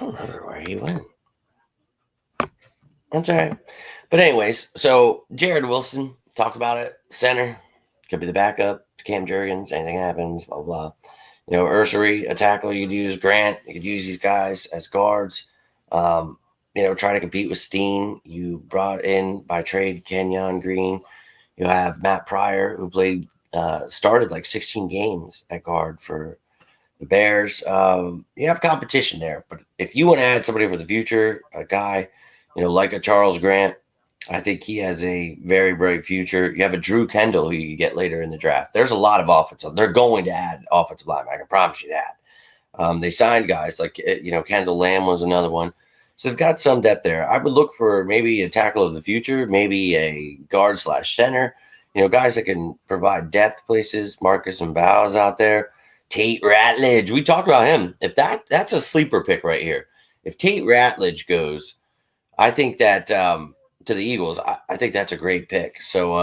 don't remember where he went. That's all right. But anyways, so Jared Wilson, talk about it. Center, could be the backup to Cam Jurgens. Anything happens, blah, blah. Ursary, a tackle you could use. Grant, you could use these guys as guards. Try to compete with Steen. You brought in by trade Kenyon Green. You have Matt Pryor, who started like 16 games at guard for the Bears. You have competition there. But if you want to add somebody for the future, a guy, like a Charles Grant, I think he has a very bright future. You have a Drew Kendall who you get later in the draft. There's a lot of offensive. They're going to add offensive linemen. I can promise you that. They signed guys like, Kendall Lamb was another one. So they've got some depth there. I would look for maybe a tackle of the future, maybe a guard/center, guys that can provide depth places. Marcus and Bowes out there. Tate Ratledge. We talked about him. If that's a sleeper pick right here. If Tate Ratledge goes, I think that to the Eagles, I think that's a great pick. So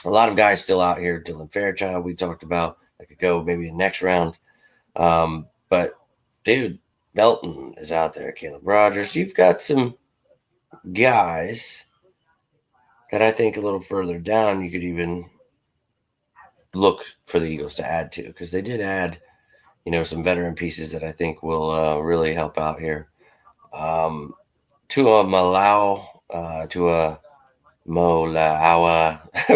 a lot of guys still out here. Dylan Fairchild, we talked about. I could go maybe in next round. But, dude, Melton is out there. Caleb Rogers. You've got some guys that I think a little further down you could even look for the Eagles to add to, because they did add, some veteran pieces that I think will really help out here. Tua Molaawa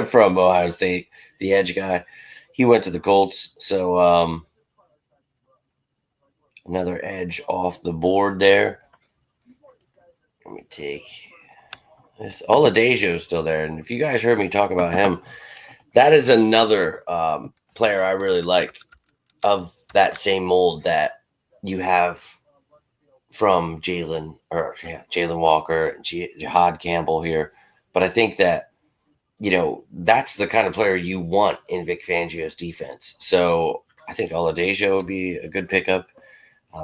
from Ohio State, the edge guy. He went to the Colts, so another edge off the board there. Let me take this. Oladejo is still there, and if you guys heard me talk about him, that is another player I really like of that same mold that you have from Jalen Walker and Jihad Campbell here. But I think that, that's the kind of player you want in Vic Fangio's defense. So I think Oladejo would be a good pickup.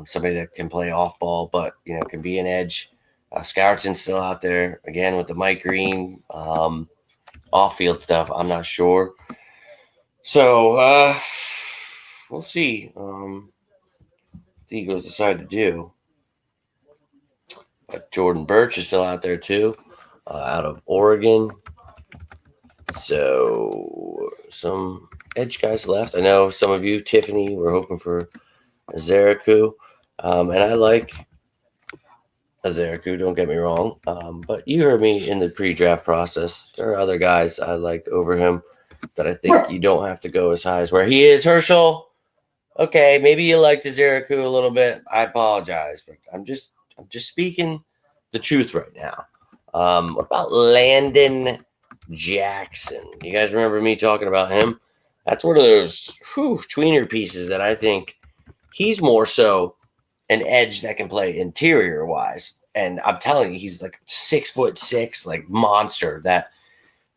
Somebody that can play off ball, but, can be an edge. Scourton's still out there, again, with the Mike Green off-field stuff. I'm not sure. So we'll see what the Eagles decide to do. But Jordan Birch is still out there too, out of Oregon. So some edge guys left. I know some of you, Tiffany, were hoping for Azeriku. And I like Azeriku, don't get me wrong. But you heard me in the pre-draft process. There are other guys I like over him that I think you don't have to go as high as where he is. Herschel, okay, maybe you liked Azeriku a little bit. I apologize, but I'm just speaking the truth right now. What about Landon Jackson? You guys remember me talking about him? That's one of those tweener pieces that I think he's more so an edge that can play interior wise. And I'm telling you, he's like 6'6", like monster, that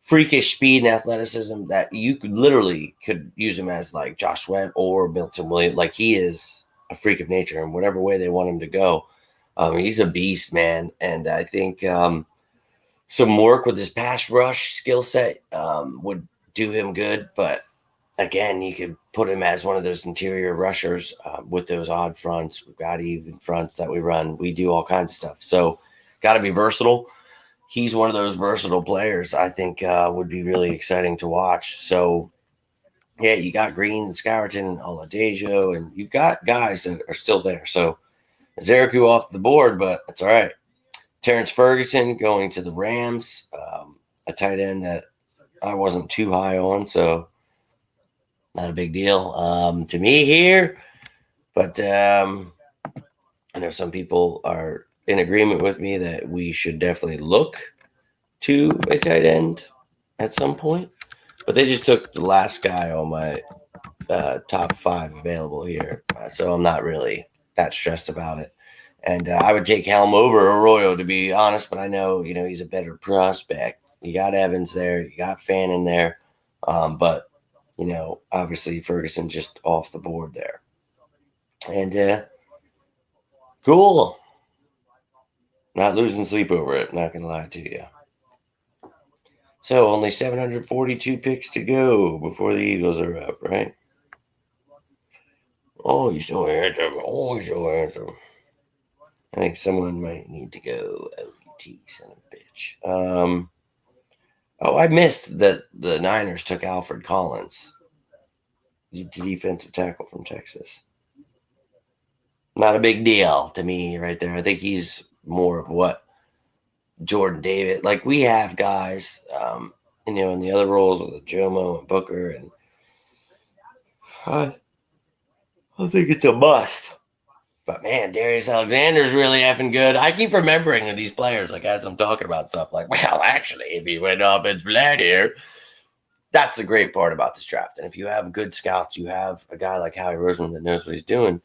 freakish speed and athleticism that you could use him as like Josh Sweat or Milton Williams. Like, he is a freak of nature, and whatever way they want him to go. He's a beast, man. And I think some work with his pass rush skill set would do him good. But again, you could put him as one of those interior rushers with those odd fronts. We've got even fronts that we run. We do all kinds of stuff. So got to be versatile. He's one of those versatile players I think would be really exciting to watch. So, yeah, you got Green and Scourton and Oladejo, and you've got guys that are still there. So, Zeriku off the board, but that's all right. Terrence Ferguson going to the Rams, a tight end that I wasn't too high on, so not a big deal to me here. But I know some people are in agreement with me that we should definitely look to a tight end at some point. But they just took the last guy on my top 5 available here, so I'm not really that stressed about it. And I would take Helm over Arroyo, to be honest, but I know, he's a better prospect. You got Evans there, you got Fannin there, but obviously Ferguson just off the board there. And cool. Not losing sleep over it, not gonna lie to you. So only 742 picks to go before the Eagles are up, right? Oh, he's so handsome. Oh, he's so handsome. I think someone might need to go. OT, son of a bitch. Oh, I missed that the Niners took Alfred Collins, the defensive tackle from Texas. Not a big deal to me right there. I think he's more of what Jordan Davis, like we have guys, in the other roles with Jomo and Booker, and I think it's a must. But man, Darius Alexander's really effing good. I keep remembering these players, like as I'm talking about stuff, like, well, actually, if he went offensive line here, that's the great part about this draft. And if you have good scouts, you have a guy like Howie Roseman that knows what he's doing.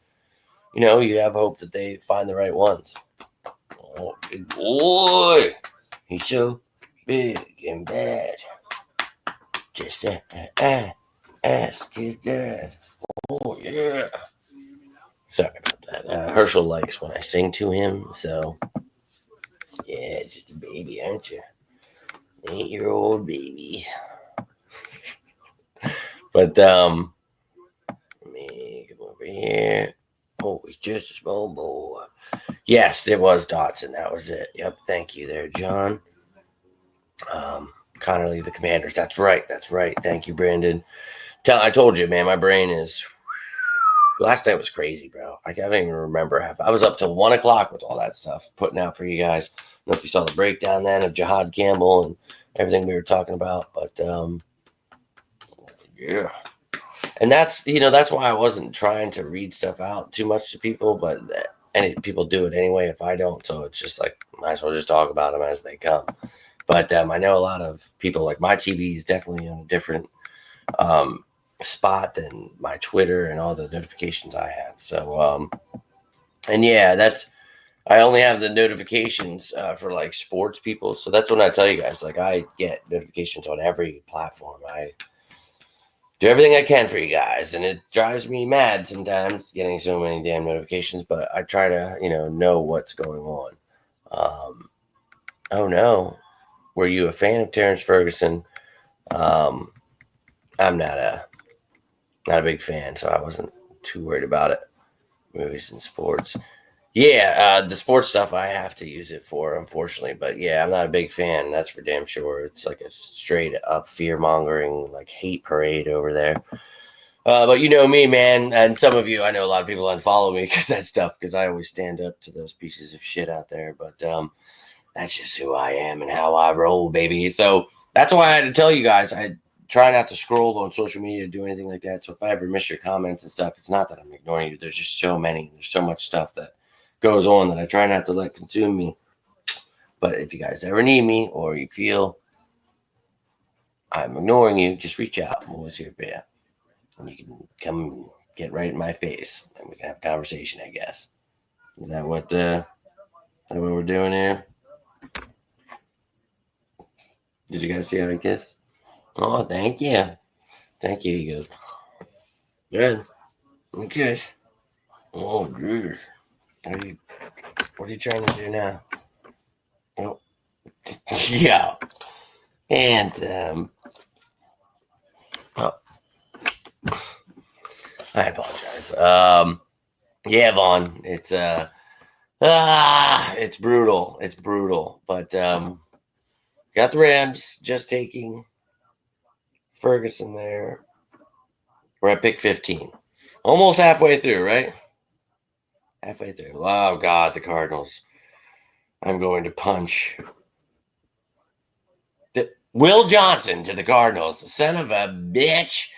You have hope that they find the right ones. Oh, big boy, he's so big and bad. Just ask his dad. Oh yeah. Sorry about that. Herschel likes when I sing to him, so yeah, just a baby, aren't you? 8-year-old baby. But let me come over here. Oh, he's just a small boy. Yes, it was Dotson. That was it. Yep. Thank you there, John. Connerly, the Commanders. That's right. Thank you, Brandon. I told you, man, my brain is. Last night was crazy, bro. I don't even remember. I was up till 1 o'clock with all that stuff, putting out for you guys. I don't know if you saw the breakdown then of Jahad Campbell and everything we were talking about, but yeah. And that's why I wasn't trying to read stuff out too much to people, but people do it anyway if I don't. So it's just like, might as well just talk about them as they come. But I know a lot of people, like my TV is definitely on a different spot than my Twitter and all the notifications I have. So, and yeah, I only have the notifications for like sports people. So that's when I tell you guys, like I get notifications on every platform. I do everything I can for you guys, and it drives me mad sometimes getting so many damn notifications, but I try to, know what's going on. Oh no. Were you a fan of Terrence Ferguson? I'm not a big fan, so I wasn't too worried about it. Movies and sports. Yeah, the sports stuff I have to use it for, unfortunately. But yeah, I'm not a big fan. That's for damn sure. It's like a straight up fear mongering, like hate parade over there. But you know me, man, and some of you, I know a lot of people unfollow me because that stuff, because I always stand up to those pieces of shit out there. But that's just who I am and how I roll, baby. So that's why I had to tell you guys, I try not to scroll on social media or do anything like that. So if I ever miss your comments and stuff, it's not that I'm ignoring you. There's just so many. There's so much stuff that goes on that I try not to let consume me. But if you guys ever need me or you feel I'm ignoring you, just reach out. I'm always here for you. And you can come get right in my face and we can have a conversation, I guess. Is that what we're doing here? Did you guys see how I kiss? Oh, thank you. Thank you. He goes, good. Okay. Oh, geez. What are you trying to do now? Oh. Yeah. And, I apologize. Yeah, Vaughn, it's brutal. It's brutal. But, got the Rams just taking Ferguson there. We're at pick 15. Almost halfway through, right? Halfway through. Oh, God, the Cardinals. I'm going to punch. Will Johnson to the Cardinals. Son of a bitch.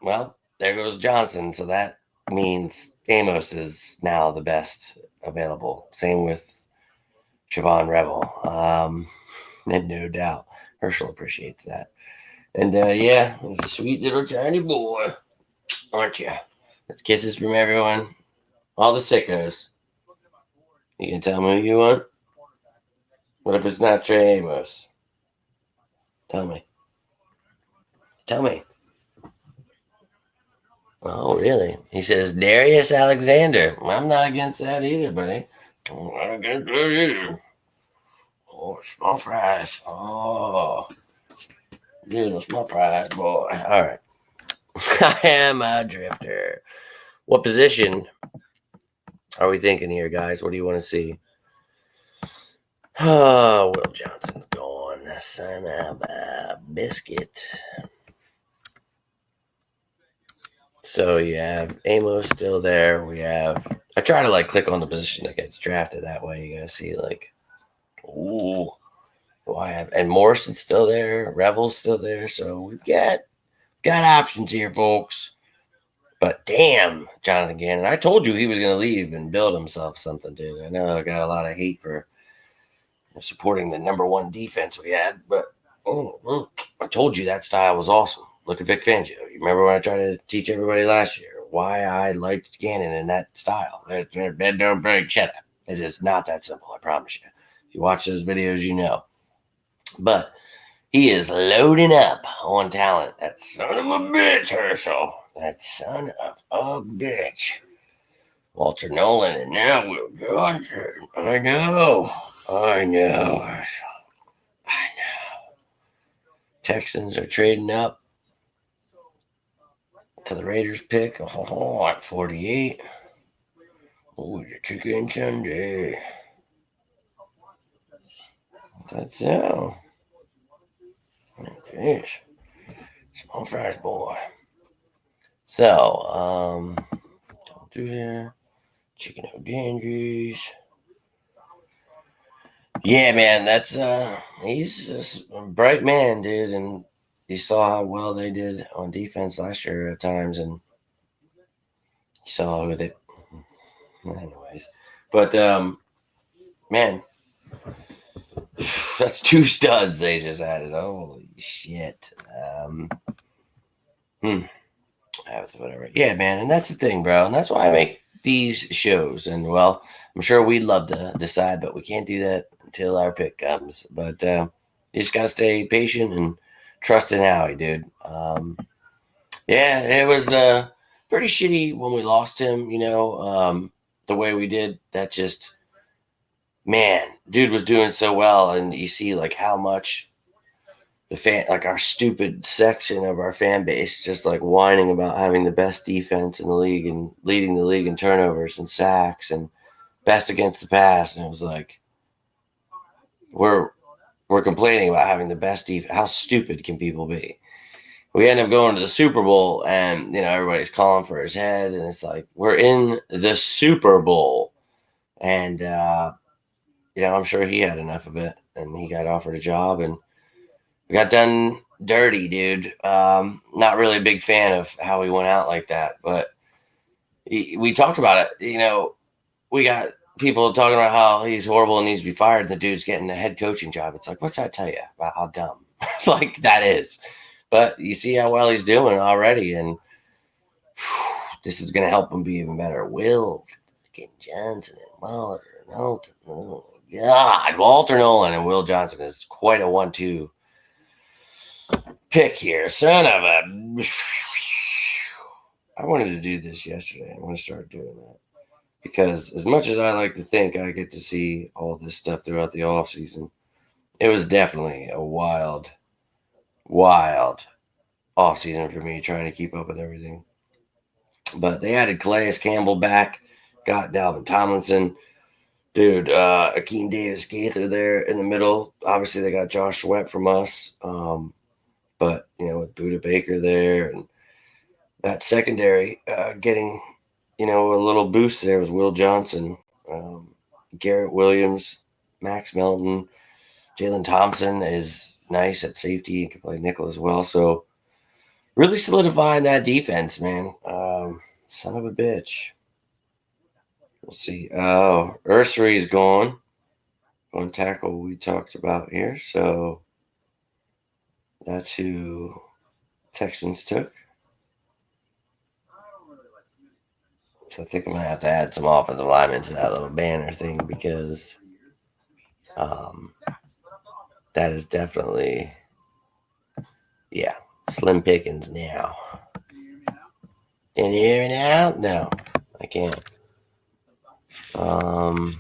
Well, there goes Johnson. So that means Amos is now the best available. Same with Siobhan Revel. And no doubt. Herschel appreciates that. And yeah, sweet little tiny boy. aren't you? That's kisses from everyone. All the sickos. You can tell me who you want? What if it's not Trey Amos? Tell me. Tell me. Oh, really? He says Darius Alexander. I'm not against that either, buddy. I'm not against that either. Oh, small fries. Oh, little small fries, boy. All right. I am a drifter. What position are we thinking here, guys? What do you want to see? Oh, Will Johnson's gone. Son of a biscuit. So you have Amos still there. We have. I try to like click on the position that gets drafted. That way you guys see like, ooh, who I have, and Morrison's still there. Rebel's still there. So we've got options here, folks. But damn, Jonathan Gannon. I told you he was going to leave and build himself something, dude. I know I got a lot of hate for supporting the number one defense we had, but I told you that style was awesome. Look at Vic Fangio. You remember when I tried to teach everybody last year why I liked Gannon in that style? Bed don't break, shut up. It is not that simple, I promise you. If you watch those videos, you know. But he is loading up on talent. That son of a bitch, Herschel. That son of a bitch. Walter Nolan and now Will Johnson. I know. Texans are trading up to the Raiders pick. Oh, at 48. Oh, your chicken Sunday. That's so. Jeez. Small fries, boy. So, don't do here. Chicken O'Dandries. Yeah, man, that's he's a bright man, dude, and you saw how well they did on defense last year at times, and you saw who they. Anyways, but man, that's two studs they just added. Holy shit. Whatever. Yeah, man, and that's the thing, bro, and that's why I make these shows. And well, I'm sure we'd love to decide, but we can't do that until our pick comes. But you just gotta stay patient and trust in Howie, dude. Yeah, it was pretty shitty when we lost him. The way we did. That just, man, dude was doing so well, and you see like how much the fan, like our stupid section of our fan base, just like whining about having the best defense in the league and leading the league in turnovers and sacks and best against the pass. And it was like, we're complaining about having the best defense. How stupid can people be? We end up going to the Super Bowl, and everybody's calling for his head, and it's like, we're in the Super Bowl, and I'm sure he had enough of it, and he got offered a job, and we got done dirty, dude. Not really a big fan of how he went out like that, but we talked about it. We got people talking about how he's horrible and needs to be fired. And the dude's getting a head coaching job. It's like, what's that tell you about how dumb like that is? But you see how well he's doing already, and this is going to help him be even better. Will Johnson and Walter Nolan. Oh, God, Walter Nolan and Will Johnson is quite a 1-2 pick here. Son of a. I wanted to do this yesterday. I want to start doing that. Because as much as I like to think I get to see all this stuff throughout the offseason, it was definitely a wild offseason for me trying to keep up with everything. But they added Calais Campbell back, got Dalvin Tomlinson. Dude, Akeem Davis Gaither there in the middle. Obviously, they got Josh Sweat from us. But, with Buda Baker there and that secondary getting, a little boost there was Will Johnson, Garrett Williams, Max Melton, Jalen Thompson is nice at safety and can play nickel as well. So really solidifying that defense, man. Son of a bitch. We'll see. Oh, Ursery's gone. One tackle we talked about here. So that's who Texans took. So I think I'm going to have to add some offensive linemen to that little banner thing because that is definitely, yeah, slim pickings now. Can you hear me now? No, I can't. What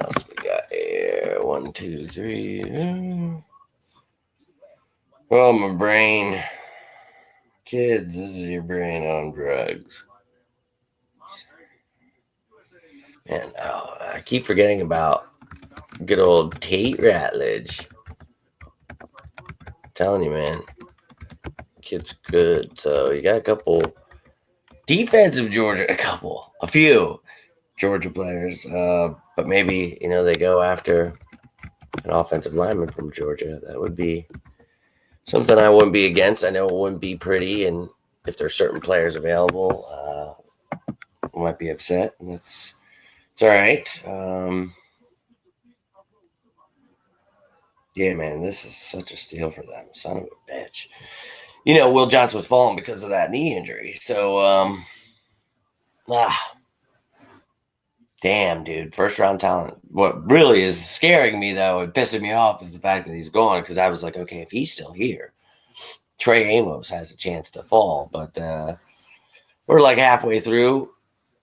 else we got here? 1, 2, 3. Oh, my brain. Kids, this is your brain on drugs. Man, I keep forgetting about good old Tate Ratledge. I'm telling you, man. Kid's good. So you got a couple defensive Georgia, a few Georgia players. But maybe, they go after an offensive lineman from Georgia. That would be something I wouldn't be against. I know it wouldn't be pretty, and if there's certain players available, I might be upset. And it's all right. Yeah, man, this is such a steal for them. Son of a bitch. Will Johnson was falling because of that knee injury. So, damn, dude, first round talent. What really is scaring me, though, and pissing me off is the fact that he's gone, because I was like, okay, if he's still here, Trey Amos has a chance to fall. But we're like halfway through.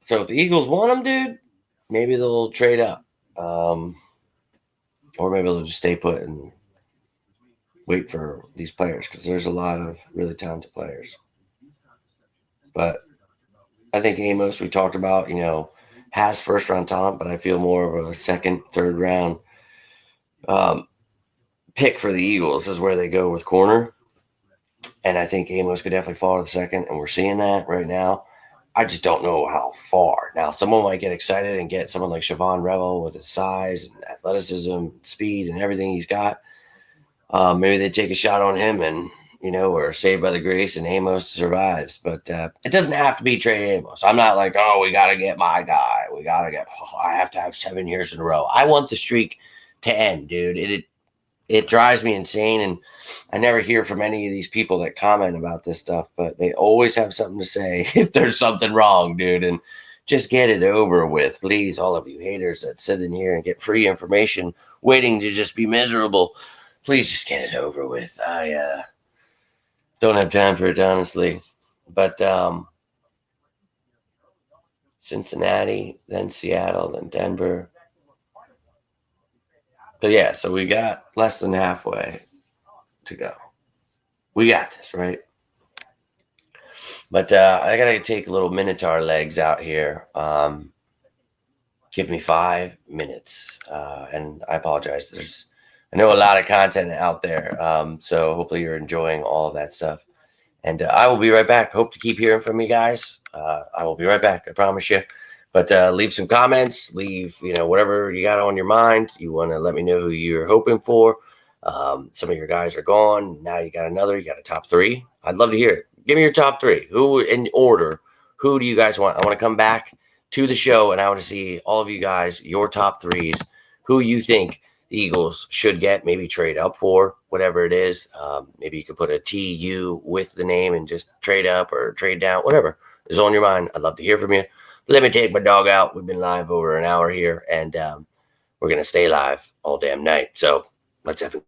So if the Eagles want him, dude, maybe they'll trade up. Or maybe they'll just stay put and wait for these players, because there's a lot of really talented players. But I think Amos, we talked about, has first round talent, but I feel more of a second, third round pick for the Eagles is where they go with corner. And I think Amos could definitely fall to the second, and we're seeing that right now. I just don't know how far. Now, someone might get excited and get someone like Siobhan Revel with his size and athleticism, speed, and everything he's got. Maybe they take a shot on him and, or saved by the grace and Amos survives. But it doesn't have to be Trey Amos. I'm not like, oh, we got to get my guy. I have to have 7 years in a row. I want the streak to end, dude. It drives me insane. And I never hear from any of these people that comment about this stuff, but they always have something to say if there's something wrong, dude. And just get it over with, please. All of you haters that sit in here and get free information waiting to just be miserable, please just get it over with. I don't have time for it, honestly. But Cincinnati, then Seattle, then Denver. But yeah, so we got less than halfway to go. We got this, right? But I got to take little Minotaur legs out here. Give me 5 minutes. And I apologize. I know a lot of content out there. So hopefully you're enjoying all of that stuff. And I will be right back. Hope to keep hearing from you guys. I will be right back. I promise you. But leave some comments. Leave, whatever you got on your mind. You want to let me know who you're hoping for. Some of your guys are gone. Now you got another. You got a top 3. I'd love to hear it. Give me your top 3. Who in order? Who do you guys want? I want to come back to the show, and I want to see all of you guys, your top 3s, who you think the Eagles should get, maybe trade up for, whatever it is. Maybe you could put a TU with the name and just trade up or trade down, whatever is on your mind. I'd love to hear from you. Let me take my dog out. We've been live over an hour here, and we're going to stay live all damn night. So let's have a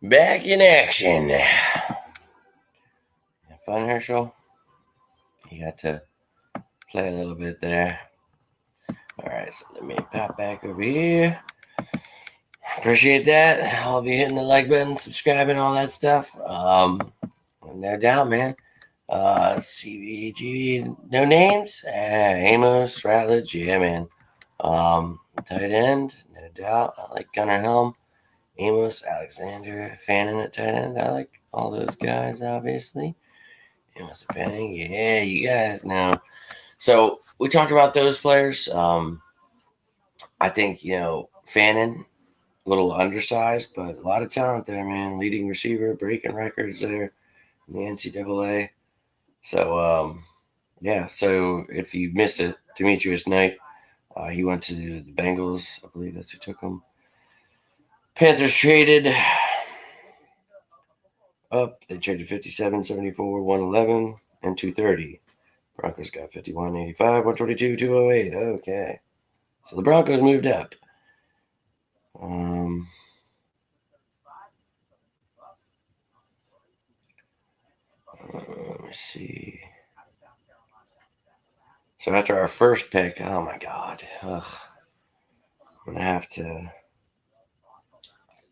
Back in action. Fun, Herschel? You got to play a little bit there. All right, so let me pop back over here. Appreciate that. I'll be hitting the like button, subscribing, all that stuff. No doubt, man. CBG, no names. Amos, Ratledge, yeah, man. Tight end, no doubt. I like Gunnar Helm, Amos, Alexander, Fannin at tight end. I like all those guys, obviously. Amos Fannin, yeah, you guys know. So we talked about those players. I think, Fannin, a little undersized, but a lot of talent there, man. Leading receiver, breaking records there in the NCAA. So, yeah. So if you missed it, Demetrius Knight, he went to the Bengals. I believe that's who took him. Panthers traded up. They traded 57, 74, 111, and 230. Broncos got 51, 85, 122, 208. Okay. So the Broncos moved up. Let me see. So after our first pick, oh my God. Ugh. I'm going to have to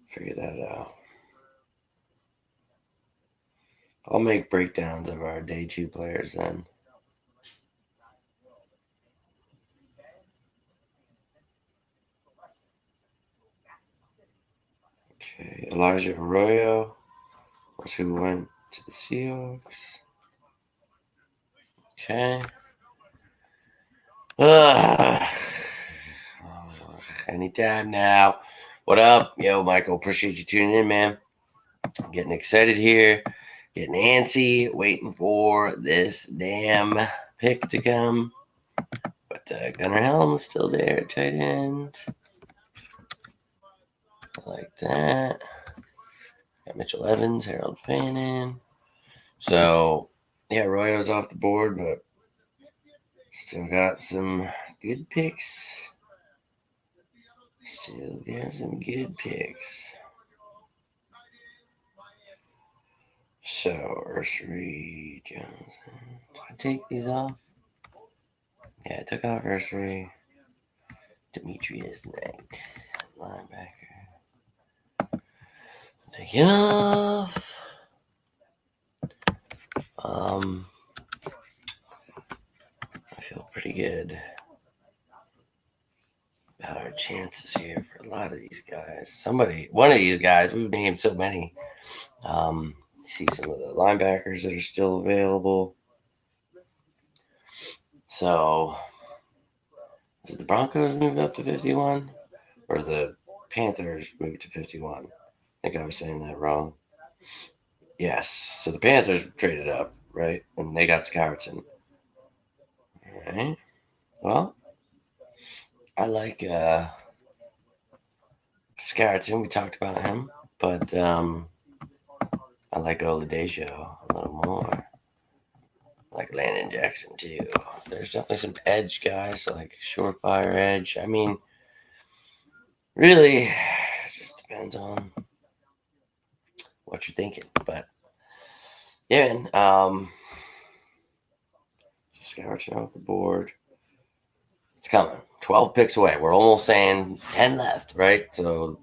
figure that out. I'll make breakdowns of our day 2 players then. Okay, Elijah Arroyo was who went to the Seahawks. Okay. Anytime now. What up? Yo, Michael, appreciate you tuning in, man. I'm getting excited here. Getting antsy, waiting for this damn pick to come. But Gunnar Helm's still there, tight end. I like that. Got Mitchell Evans, Harold Fannin. So, yeah, Arroyo's off the board, but still got some good picks. Still got some good picks. So, Ursary Johnson. Did I take these off? Yeah, I took off Ursary. Demetrius Knight, linebacker. Take it off. I feel pretty good about our chances here for a lot of these guys. One of these guys, we've named so many. See some of the linebackers that are still available. So, did the Broncos move up to 51? Or the Panthers moved to 51? I think I was saying that wrong. Yes. So the Panthers traded up, right? And they got Scourton. All right. Well, I like Scourton. We talked about him. But I like Oladejo a little more. I like Landon Jackson, too. There's definitely some edge guys, like surefire edge. I mean, really, it just depends on what you're thinking. But, yeah, man. Scourton off the board. It's coming. 12 picks away. We're almost saying 10 left, right? So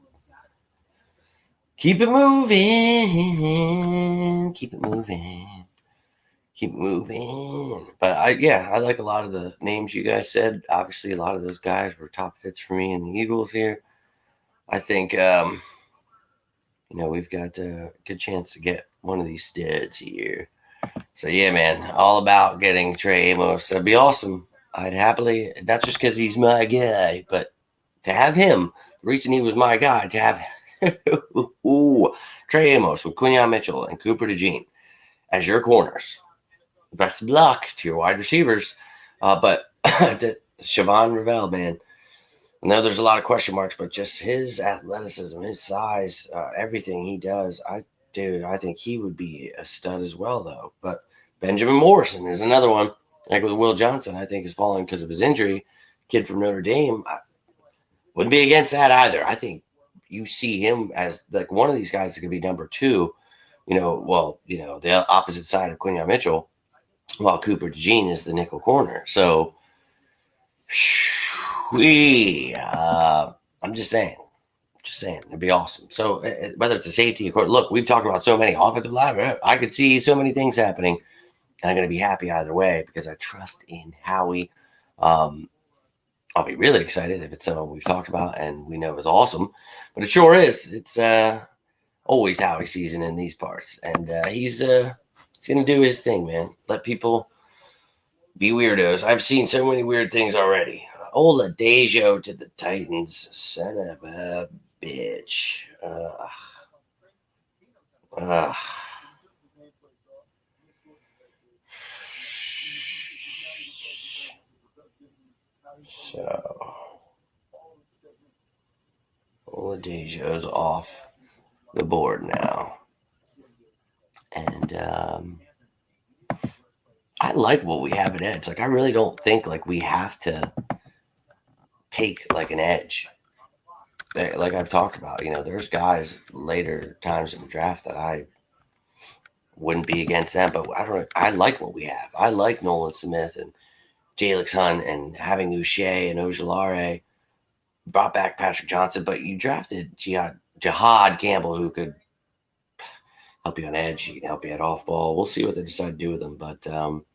keep it moving. Keep it moving. Keep moving. But I like a lot of the names you guys said. Obviously, a lot of those guys were top fits for me in the Eagles here. I think, we've got a good chance to get one of these studs here. So, yeah, man, all about getting Trey Amos. That'd be awesome. I'd happily, not just because he's my guy, but to have him, the reason he was my guy, to have Trey Amos with Quinyon Mitchell and Cooper DeJean as your corners. Best of luck to your wide receivers. But Siobhan Ravel, man, I know there's a lot of question marks, but just his athleticism, his size, everything he does, I think he would be a stud as well, though. But Benjamin Morrison is another one. Like with Will Johnson, I think is falling because of his injury. Kid from Notre Dame, I wouldn't be against that either. I think you see him as like one of these guys that could be number 2, the opposite side of Quinyon Mitchell, while Cooper DeJean is the nickel corner. So I'm just saying, it'd be awesome. So whether it's a safety, look, we've talked about so many offensive linemen. I could see so many things happening, and I'm going to be happy either way because I trust in Howie. I'll be really excited if it's someone we've talked about and we know is awesome, but it sure is. It's always Howie season in these parts, and he's going to do his thing, man. Let people be weirdos. I've seen so many weird things already. Oladejo to the Titans, son of a bitch. So Oladejo's off the board now, and I like what we have at edge. Like, I really don't think like we have to take like an edge. Like I've talked about, there's guys later times in the draft that I wouldn't be against them, but I like what we have. I like Nolan Smith and Jalix Hunt and having Uche and Ojulari. Brought back Patrick Johnson, but you drafted Jihad Campbell, who could help you on edge. He can help you at off ball. We'll see what they decide to do with him, but you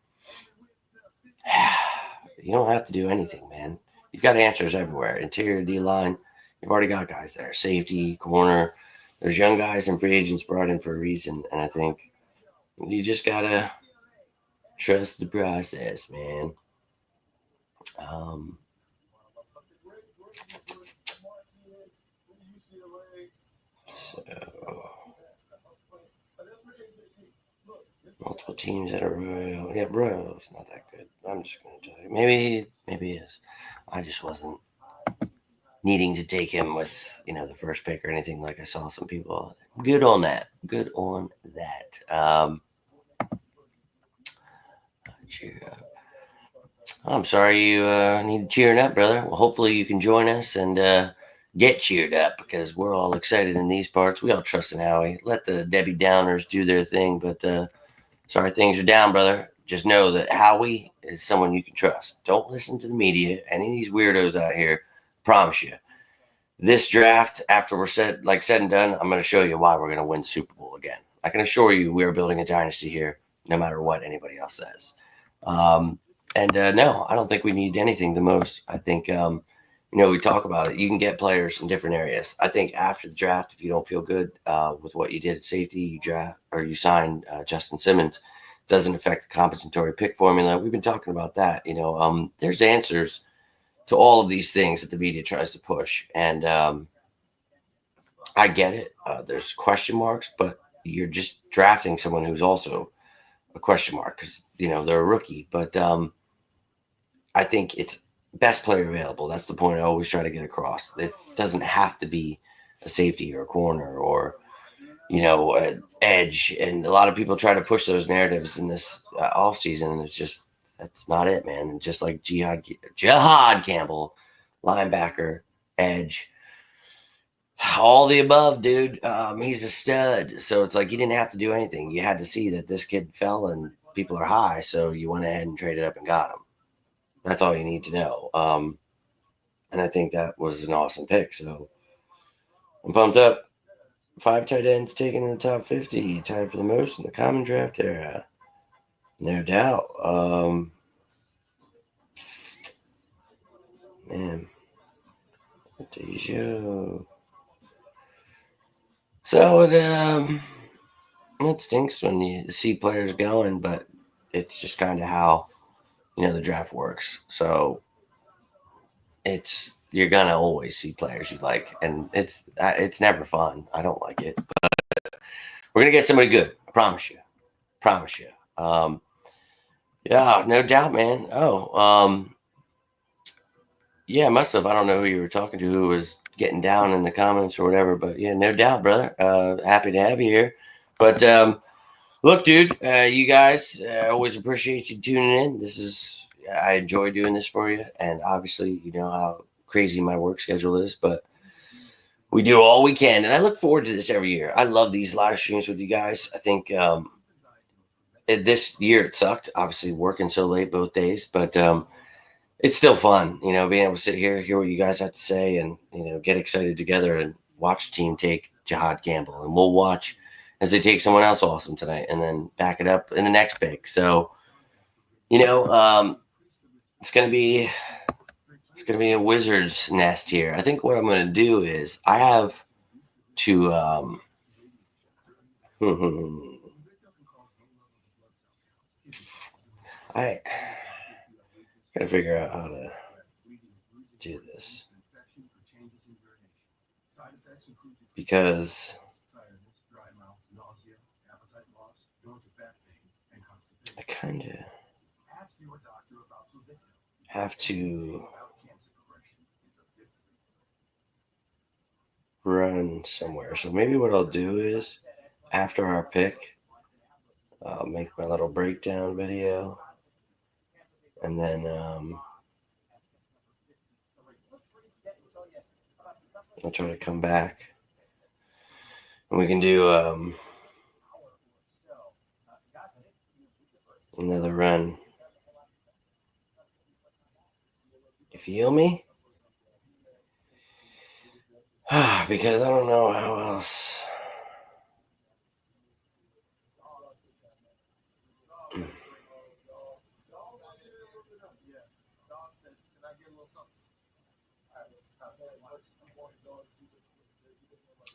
don't have to do anything, man. You've got answers everywhere. Interior D-line, you've already got guys there. Safety, corner. There's young guys and free agents brought in for a reason, and I think you just got to trust the process, man. Multiple teams at a Royal. Yeah, Royal's not that good. I'm just going to tell you. Maybe he is. I just wasn't needing to take him with, the first pick or anything like I saw some people. Good on that. Cheer up. I'm sorry you need cheering up, brother. Well, hopefully you can join us and get cheered up because we're all excited in these parts. We all trust in Howie. Let the Debbie Downers do their thing, but sorry things are down, brother. Just know that Howie is someone you can trust. Don't listen to the media, any of these weirdos out here. Promise you. This draft, after we're said and done, I'm going to show you why we're going to win the Super Bowl again. I can assure you we are building a dynasty here, no matter what anybody else says. No, I don't think we need anything the most. I think, we talk about it. You can get players in different areas. I think after the draft, if you don't feel good with what you did at safety, you draft or you sign Justin Simmons. Doesn't affect the compensatory pick formula. We've been talking about that. There's answers to all of these things that the media tries to push. And I get it. There's question marks, but you're just drafting someone who's also a question mark because, they're a rookie. But I think it's best player available. That's the point I always try to get across. It doesn't have to be a safety or a corner or, an edge. And a lot of people try to push those narratives in this offseason. And it's just, that's not it, man. And just like Jihad Campbell, linebacker, edge, all the above, dude. He's a stud. So it's like you didn't have to do anything. You had to see that this kid fell and people are high. So you went ahead and traded up and got him. That's all you need to know. And I think that was an awesome pick. So I'm pumped up. 5 tight ends taken in the top 50, tied for the most in the common draft era. No doubt. Man. So it stinks when you see players going, but it's just kind of how, the draft works. So you're going to always see players you like, and it's never fun. I don't like it, but we're going to get somebody good. I promise you. Yeah, no doubt, man. Yeah, must have. I don't know who you were talking to who was getting down in the comments or whatever, but yeah, no doubt, brother. Happy to have you here. But look, dude, you guys, always appreciate you tuning in. I enjoy doing this for you, and obviously, you know how crazy my work schedule is, but we do all we can, and I look forward to this every year. I love these live streams with you guys. I think this year it sucked, obviously working so late both days, but it's still fun, being able to sit here, hear what you guys have to say, and get excited together and watch the team take Jihad Campbell, and we'll watch as they take someone else awesome tonight, and then back it up in the next pick. So, it's gonna be a wizard's nest here. I think what I'm gonna do is I have to I gotta figure out how to do this because I kind of have to run somewhere. So maybe what I'll do is after our pick, I'll make my little breakdown video, and then I'll try to come back, and we can do another run. You feel me? Because I don't know how else.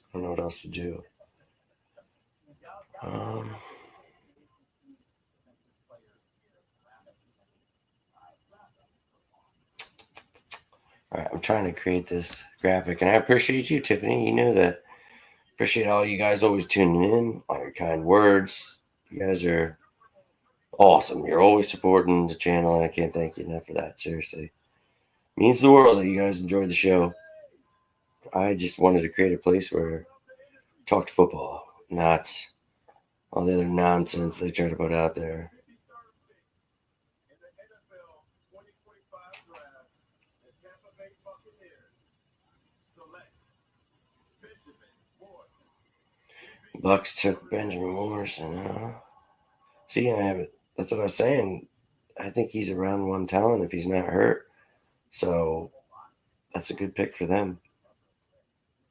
I don't know what else to do. All right, I'm trying to create this graphic, and I appreciate you, Tiffany. You know that. Appreciate all you guys always tuning in, all your kind words. You guys are awesome. You're always supporting the channel, and I can't thank you enough for that. Seriously. It means the world that you guys enjoyed the show. I just wanted to create a place where talked football, not all the other nonsense they try to put out there. Bucks took Benjamin Morrison. See, that's what I was saying. I think he's a round one talent if he's not hurt. So that's a good pick for them.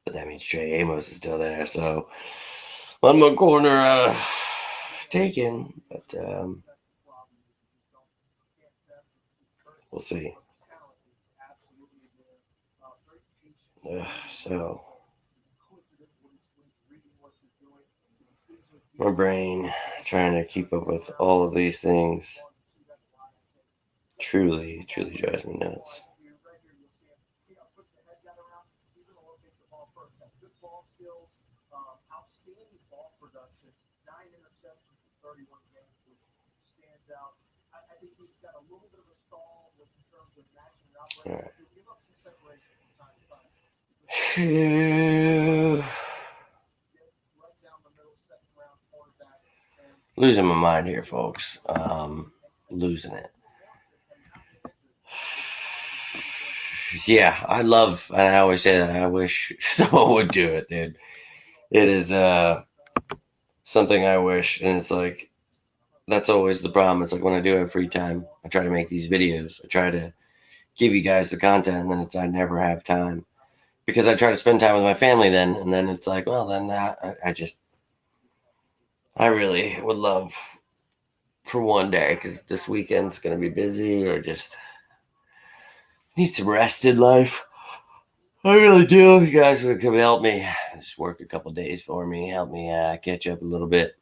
But that means Trey Amos is still there. So one more corner taken. But we'll see. So my brain trying to keep up with all of these things truly drives me nuts. All right. Losing my mind here, folks. Losing it. Yeah, I always say that. I wish someone would do it, dude. It is something I wish, and it's like that's always the problem. It's like when I do have free time, I try to make these videos. I try to give you guys the content, and then I never have time because I try to spend time with my family then, and then it's like, well, then I really would love for one day because this weekend's going to be busy or just need some rest in life. I really do. You guys would come help me. Just work a couple days for me. Help me catch up a little bit.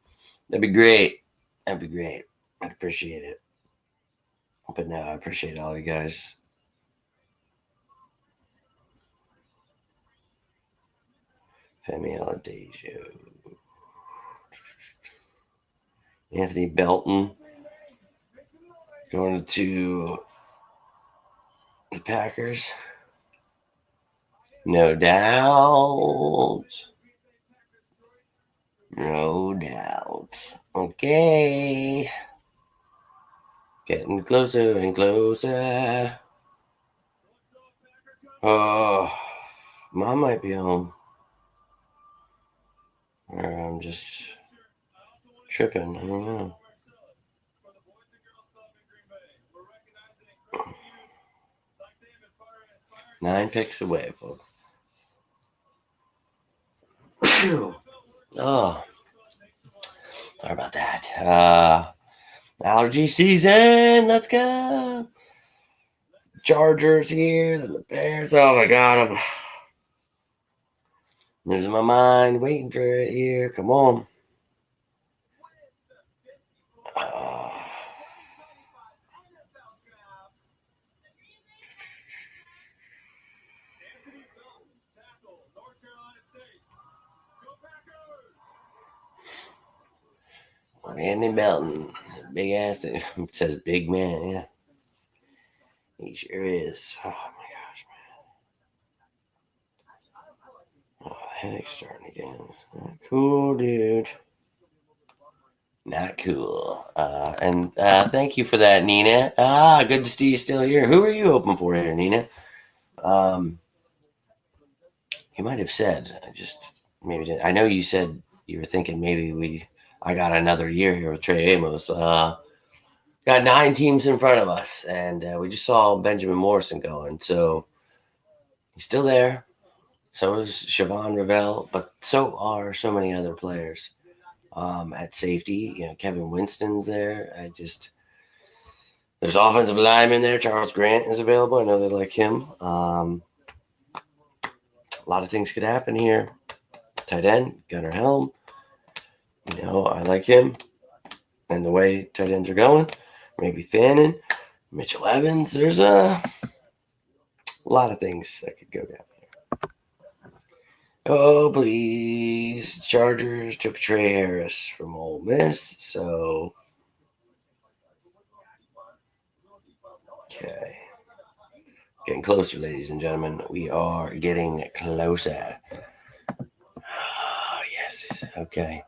That'd be great. I'd appreciate it. But no, I appreciate all you guys. Femi Aladejo. Anthony Belton. Going to the Packers. No doubt. No doubt. Okay. Getting closer and closer. Oh, Mom might be home. Or I'm just tripping. I don't know. 9 picks away, folks. Oh, sorry about that. Allergy season. Let's go. Chargers here, then the Bears. Oh my God, I'm losing my mind, waiting for it here. Come on. Andy Melton, big ass. It says big man. Yeah, he sure is. Oh my gosh, man. Oh, headache's starting again. Not cool, dude. Not cool. And thank you for that, Nina. Good to see you still here. Who are you hoping for here, Nina? You might have said. I just maybe didn't. I know you said you were thinking maybe I got another year here with Trey Amos. Got 9 teams in front of us, and we just saw Benjamin Morrison going. So he's still there. So is Siobhan Ravel, but so are so many other players at safety. You know, Kevin Winston's there. There's offensive lineman there. Charles Grant is available. I know they like him. A lot of things could happen here. Tight end, Gunnar Helm. You know, I like him. And the way tight ends are going, maybe Fannin, Mitchell Evans. There's a lot of things that could go down here. Oh, please. Chargers took Trey Harris from Ole Miss. So, okay. Getting closer, ladies and gentlemen. We are getting closer. Oh, yes. Okay.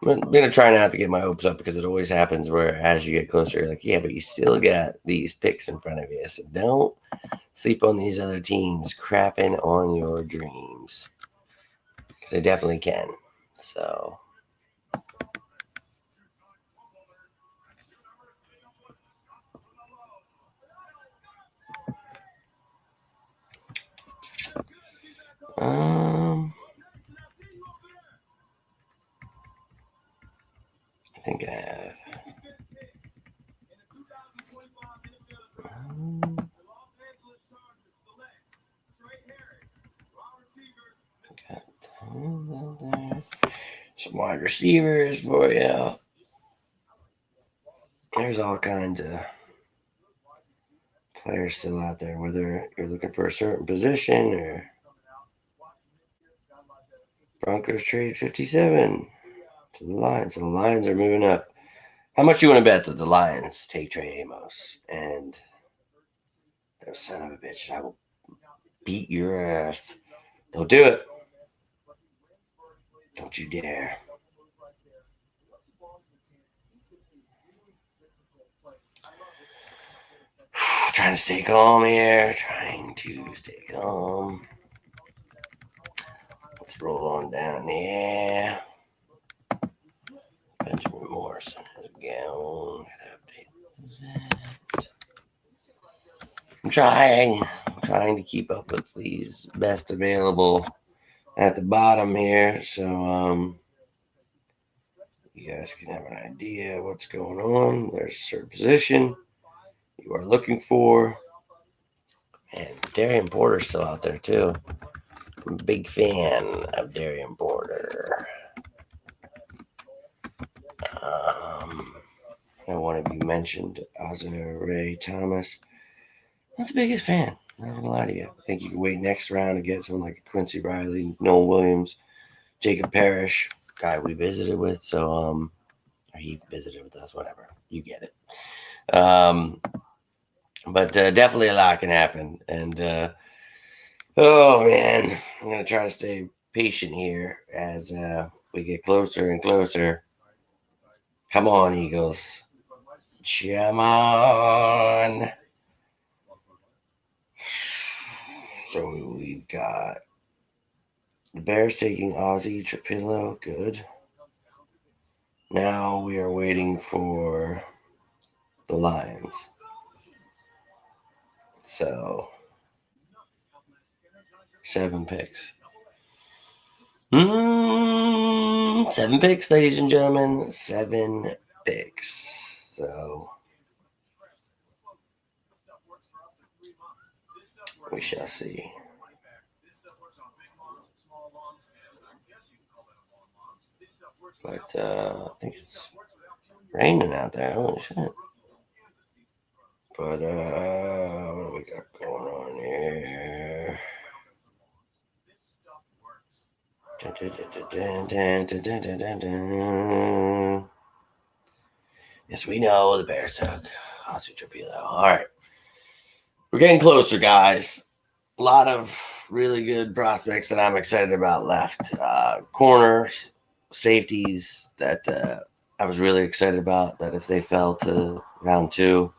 I'm going to try not to get my hopes up because it always happens where as you get closer, you're like, yeah, but you still got these picks in front of you. So don't sleep on these other teams crapping on your dreams. Because they definitely can. So. I think I have. Some wide receivers for you. There's all kinds of players still out there, whether you're looking for a certain position or Broncos trade 57 to the Lions. So the Lions are moving up. How much you want to bet that the Lions take Trey Amos? And that son of a bitch, I will beat your ass. Don't do it. Don't you dare. Trying to stay calm here. Trying to stay calm. Let's roll on down here. Benjamin Morrison has gone. I'm trying to keep up with these best available at the bottom here, so you guys can have an idea what's going on. There's a certain position you are looking for, and Darian Porter's still out there too. I'm a big fan of Darian Porter. I want to be mentioned Ray Thomas. Not the biggest fan. Not gonna lie to you. I think you can wait next round to get someone like Quincy Riley, Noel Williams, Jacob Parrish, guy we visited with. So, or he visited with us, whatever. You get it. But definitely a lot can happen. And oh man, I'm gonna try to stay patient here as we get closer and closer. Come on, Eagles. Come on. So we've got The Bears taking Ozzy Trapillo. Good. Now we are waiting for the Lions. So 7 picks. 7 picks, ladies and gentlemen. 7 picks. So we shall see. But I think it's raining out there. Holy shit. But what do we got going on here? Yes, we know the Bears took Ozzy Trapillo. All right. We're getting closer, guys. A lot of really good prospects that I'm excited about left. Corners, safeties that I was really excited about that if they fell to round 2.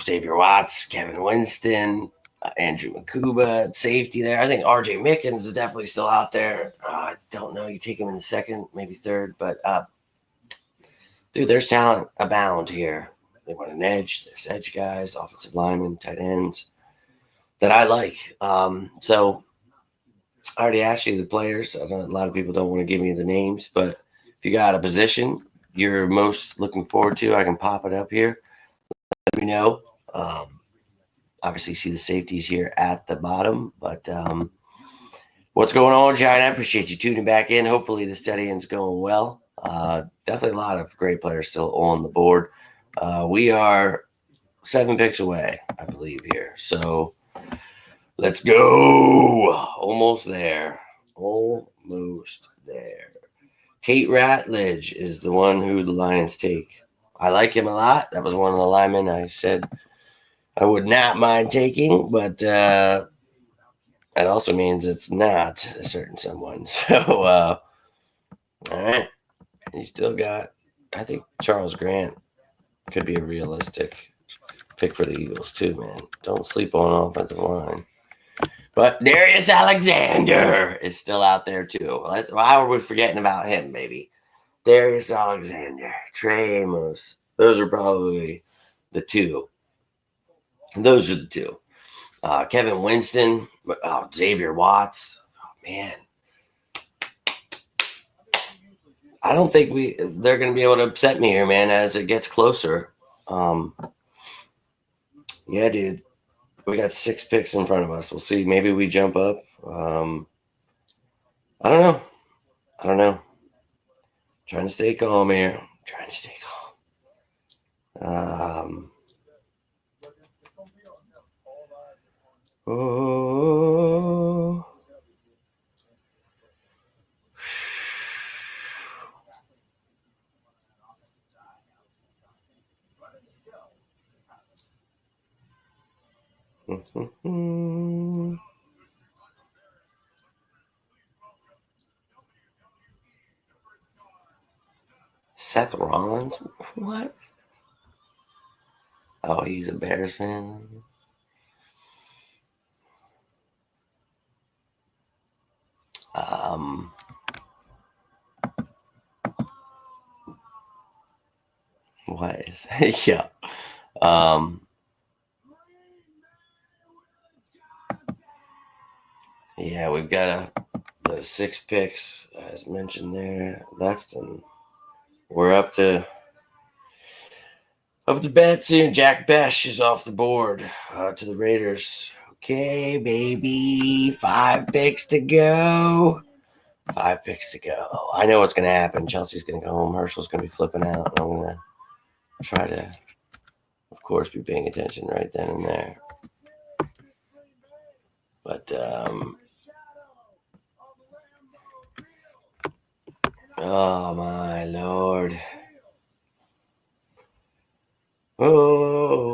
Xavier Watts, Kevin Winston, Andrew Makuba, safety there. I think RJ Mickens is definitely still out there. I don't know. You take him in the 2nd, maybe 3rd. But, dude, there's talent abound here. They want an edge. There's edge guys, offensive linemen, tight ends that I like. So I already asked you the players. A lot of people don't want to give me the names. But if you got a position you're most looking forward to, I can pop it up here. Let me know. Obviously, see the safeties here at the bottom. But what's going on, Giant? I appreciate you tuning back in. Hopefully, the studying's going well. Definitely a lot of great players still on the board. We are 7 picks away, I believe, here. So let's go. Almost there. Almost there. Tate Ratledge is the one who the Lions take. I like him a lot. That was one of the linemen I said I would not mind taking, but that also means it's not a certain someone. So, all right. You still got, I think Charles Grant could be a realistic pick for the Eagles too, man. Don't sleep on offensive line. But Darius Alexander is still out there too. Why are we forgetting about him, baby? Darius Alexander, Trey Amos. Those are probably the 2. Those are the 2. Kevin Winston, Xavier Watts. Oh, man. I don't think they're going to be able to upset me here, man, as it gets closer. Yeah, dude. We got 6 picks in front of us. We'll see. Maybe we jump up. I don't know. Trying to stay calm here. Trying to stay calm. Oh. Seth Rollins? What? Oh, he's a Bears fan. What is yeah. Yeah, we've got those 6 picks as mentioned there left, and we're up to bat soon. Jack Besh is off the board to the Raiders. Okay, baby, 5 picks to go. 5 picks to go. I know what's going to happen. Chelsea's going to go home. Herschel's going to be flipping out. And I'm going to try to, of course, be paying attention right then and there. But, oh, my Lord. Oh.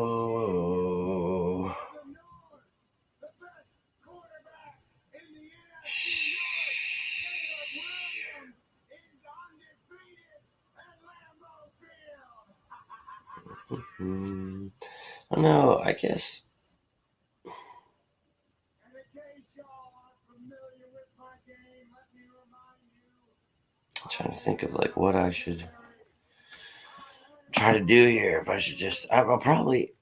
Oh, no, I guess. I'm trying to think of like what I should try to do here. If I should just, I'll probably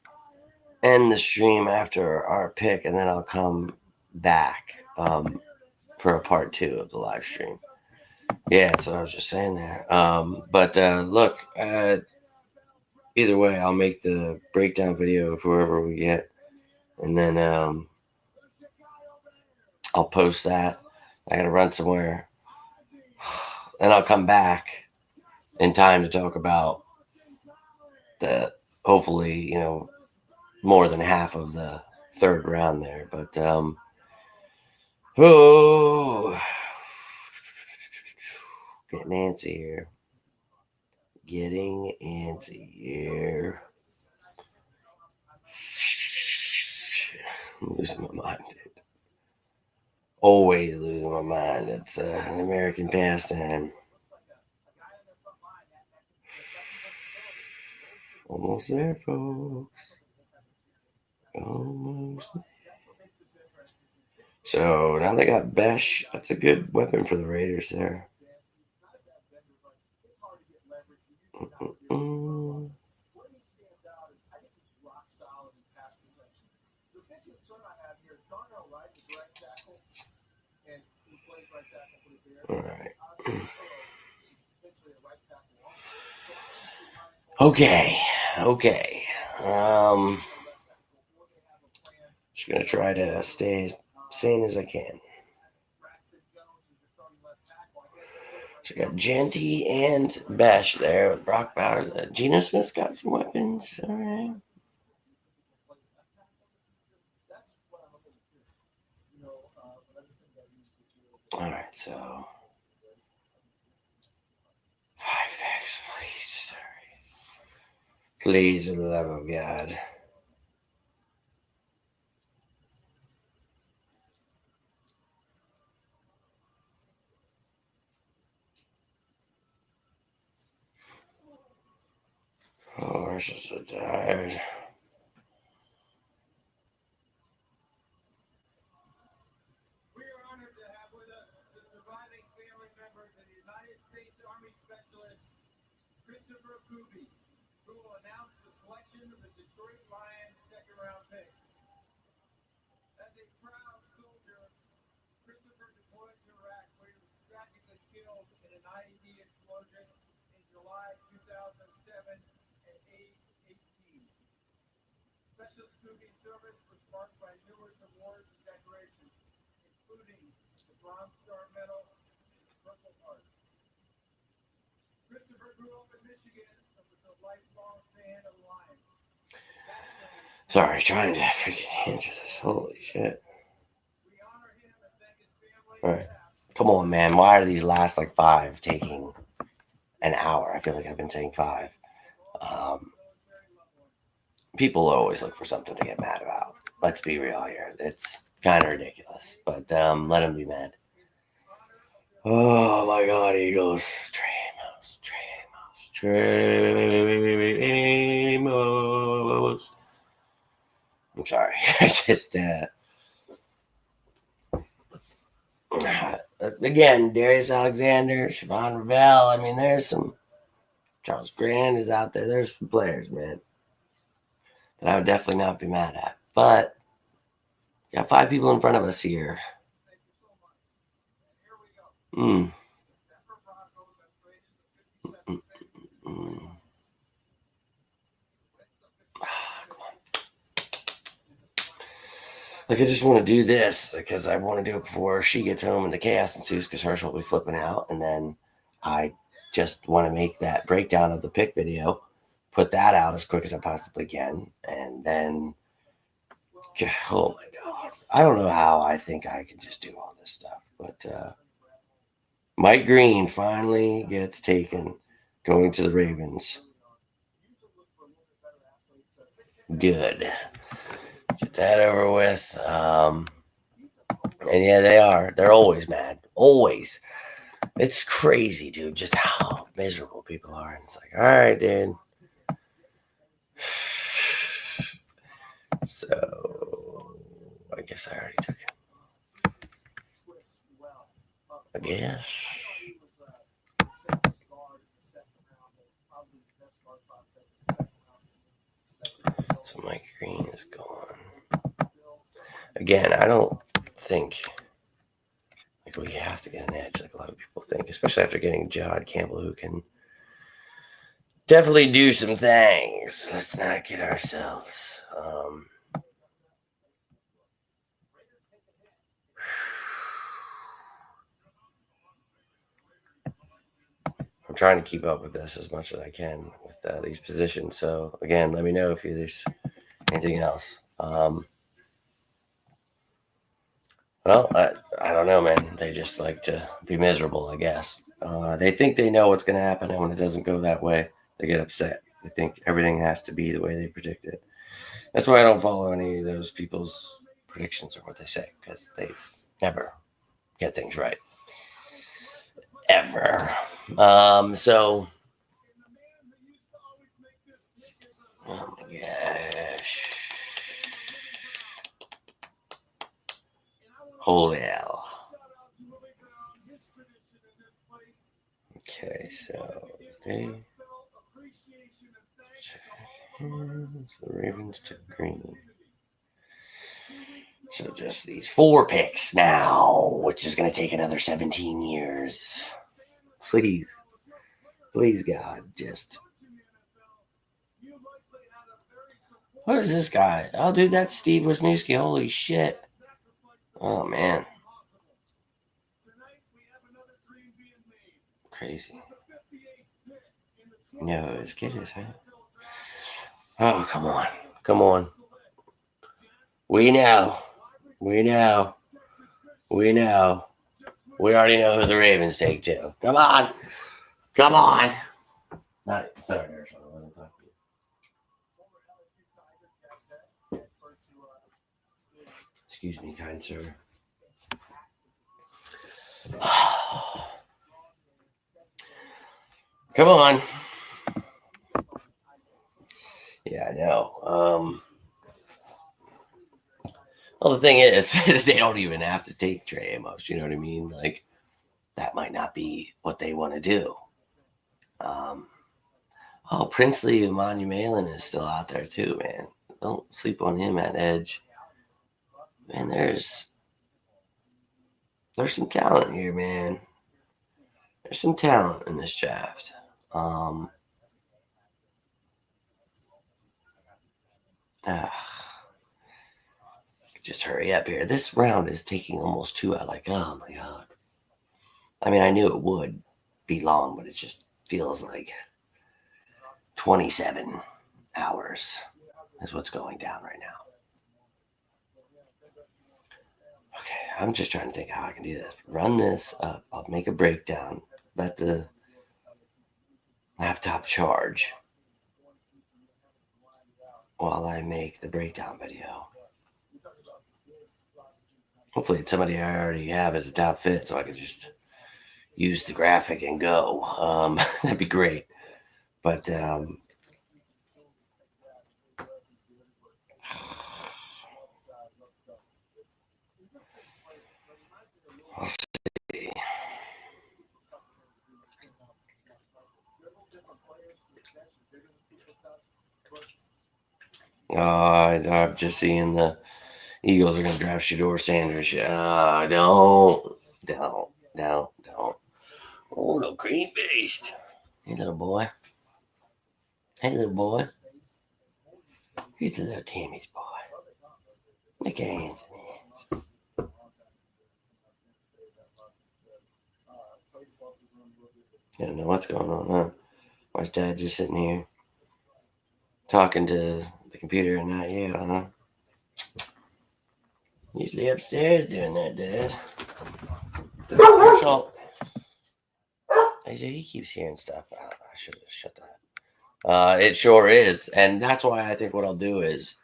end the stream after our pick, and then I'll come back for a part 2 of the live stream. Yeah, that's what I was just saying there. But look, either way, I'll make the breakdown video of whoever we get, and then I'll post that. I gotta run somewhere, and I'll come back in time to talk about the hopefully more than half of the third round there. But getting antsy here. Getting antsy here. I'm losing my mind, dude. Always losing my mind. It's an American pastime. Almost there, folks. Almost there. So now they got Besh. That's a good weapon for the Raiders there. All right. Okay. Just gonna try to stay as sane as I can. So I got Genty and Besh there with Brock Bowers. Geno Smith's got some weapons. All right. All right, so 5 picks, please. Please, for the love of God. Oh, I'm so tired. Sorry, trying to freaking answer this. Holy shit. All right. Come on, man. Why are these last like 5 taking an hour? I feel like I've been saying 5. People always look for something to get mad about. Let's be real here. It's kind of ridiculous, but let them be mad. Oh my God, Eagles. Tramos. I'm sorry. I just again, Darius Alexander, Siobhan Ravel. I mean, there's some. Charles Grant is out there. There's some players, man, that I would definitely not be mad at. But got 5 people in front of us here. Come on. Like, I just want to do this because I want to do it before she gets home and the chaos ensues because Herschel will be flipping out. And then I just want to make that breakdown of the pick video, put that out as quick as I possibly can. And then, oh my God, I don't know how I think I can just do all this stuff. But Mike Green finally gets taken going to the Ravens. Good. Get that over with. And yeah, they are. They're always mad. Always. It's crazy, dude, just how miserable people are. And it's like, all right, dude. So I guess I already took it. I guess. So Mike Green is gone. Again, I don't think like we have to get an edge like a lot of people think, especially after getting John Campbell, who can definitely do some things. Let's not get ourselves. I'm trying to keep up with this as much as I can with these positions. So again, let me know if there's anything else. Well, I don't know, man. They just like to be miserable, I guess. They think they know what's going to happen, and when it doesn't go that way, they get upset. They think everything has to be the way they predict it. That's why I don't follow any of those people's predictions or what they say, because they never get things right. Ever. So, oh my gosh. Holy hell. Okay, so the Ravens took Green. So just these 4 picks now, which is going to take another 17 years. Please, God, just. What is this guy? Oh, dude, that's Steve Wisniewski. Holy shit. Oh, man. Crazy. No, his kid is, huh? Oh, come on. Come on. We know. We already know who the Ravens take too. Come on. Sorry, excuse me, kind sir. Come on. Yeah, I know. Well, the thing is, they don't even have to take Trey Amos. You know what I mean? Like, that might not be what they want to do. Princely Monumalin is still out there too, man. Don't sleep on him at edge. Man, there's some talent here, man. There's some talent in this draft. Just hurry up here. This round is taking almost 2 hours. Like, oh my God. I mean, I knew it would be long, but it just feels like 27 hours is what's going down right now. Okay, I'm just trying to think how I can do this. Run this up. I'll make a breakdown. Let the laptop charge while I make the breakdown video. Hopefully it's somebody I already have as a top fit, so I can just use the graphic and go. That'd be great. But let's see. I'm just seeing the Eagles are going to draft Shador Sanders. Don't. Oh, no green beast. Hey, little boy. He's a little Tammy's boy. Look at hands. I don't know what's going on, huh? Why's Dad just sitting here talking to the computer and not you, huh? Usually upstairs doing that, Dad. Marshall. He keeps hearing stuff. I should have shut that. It sure is. And that's why I think what I'll do is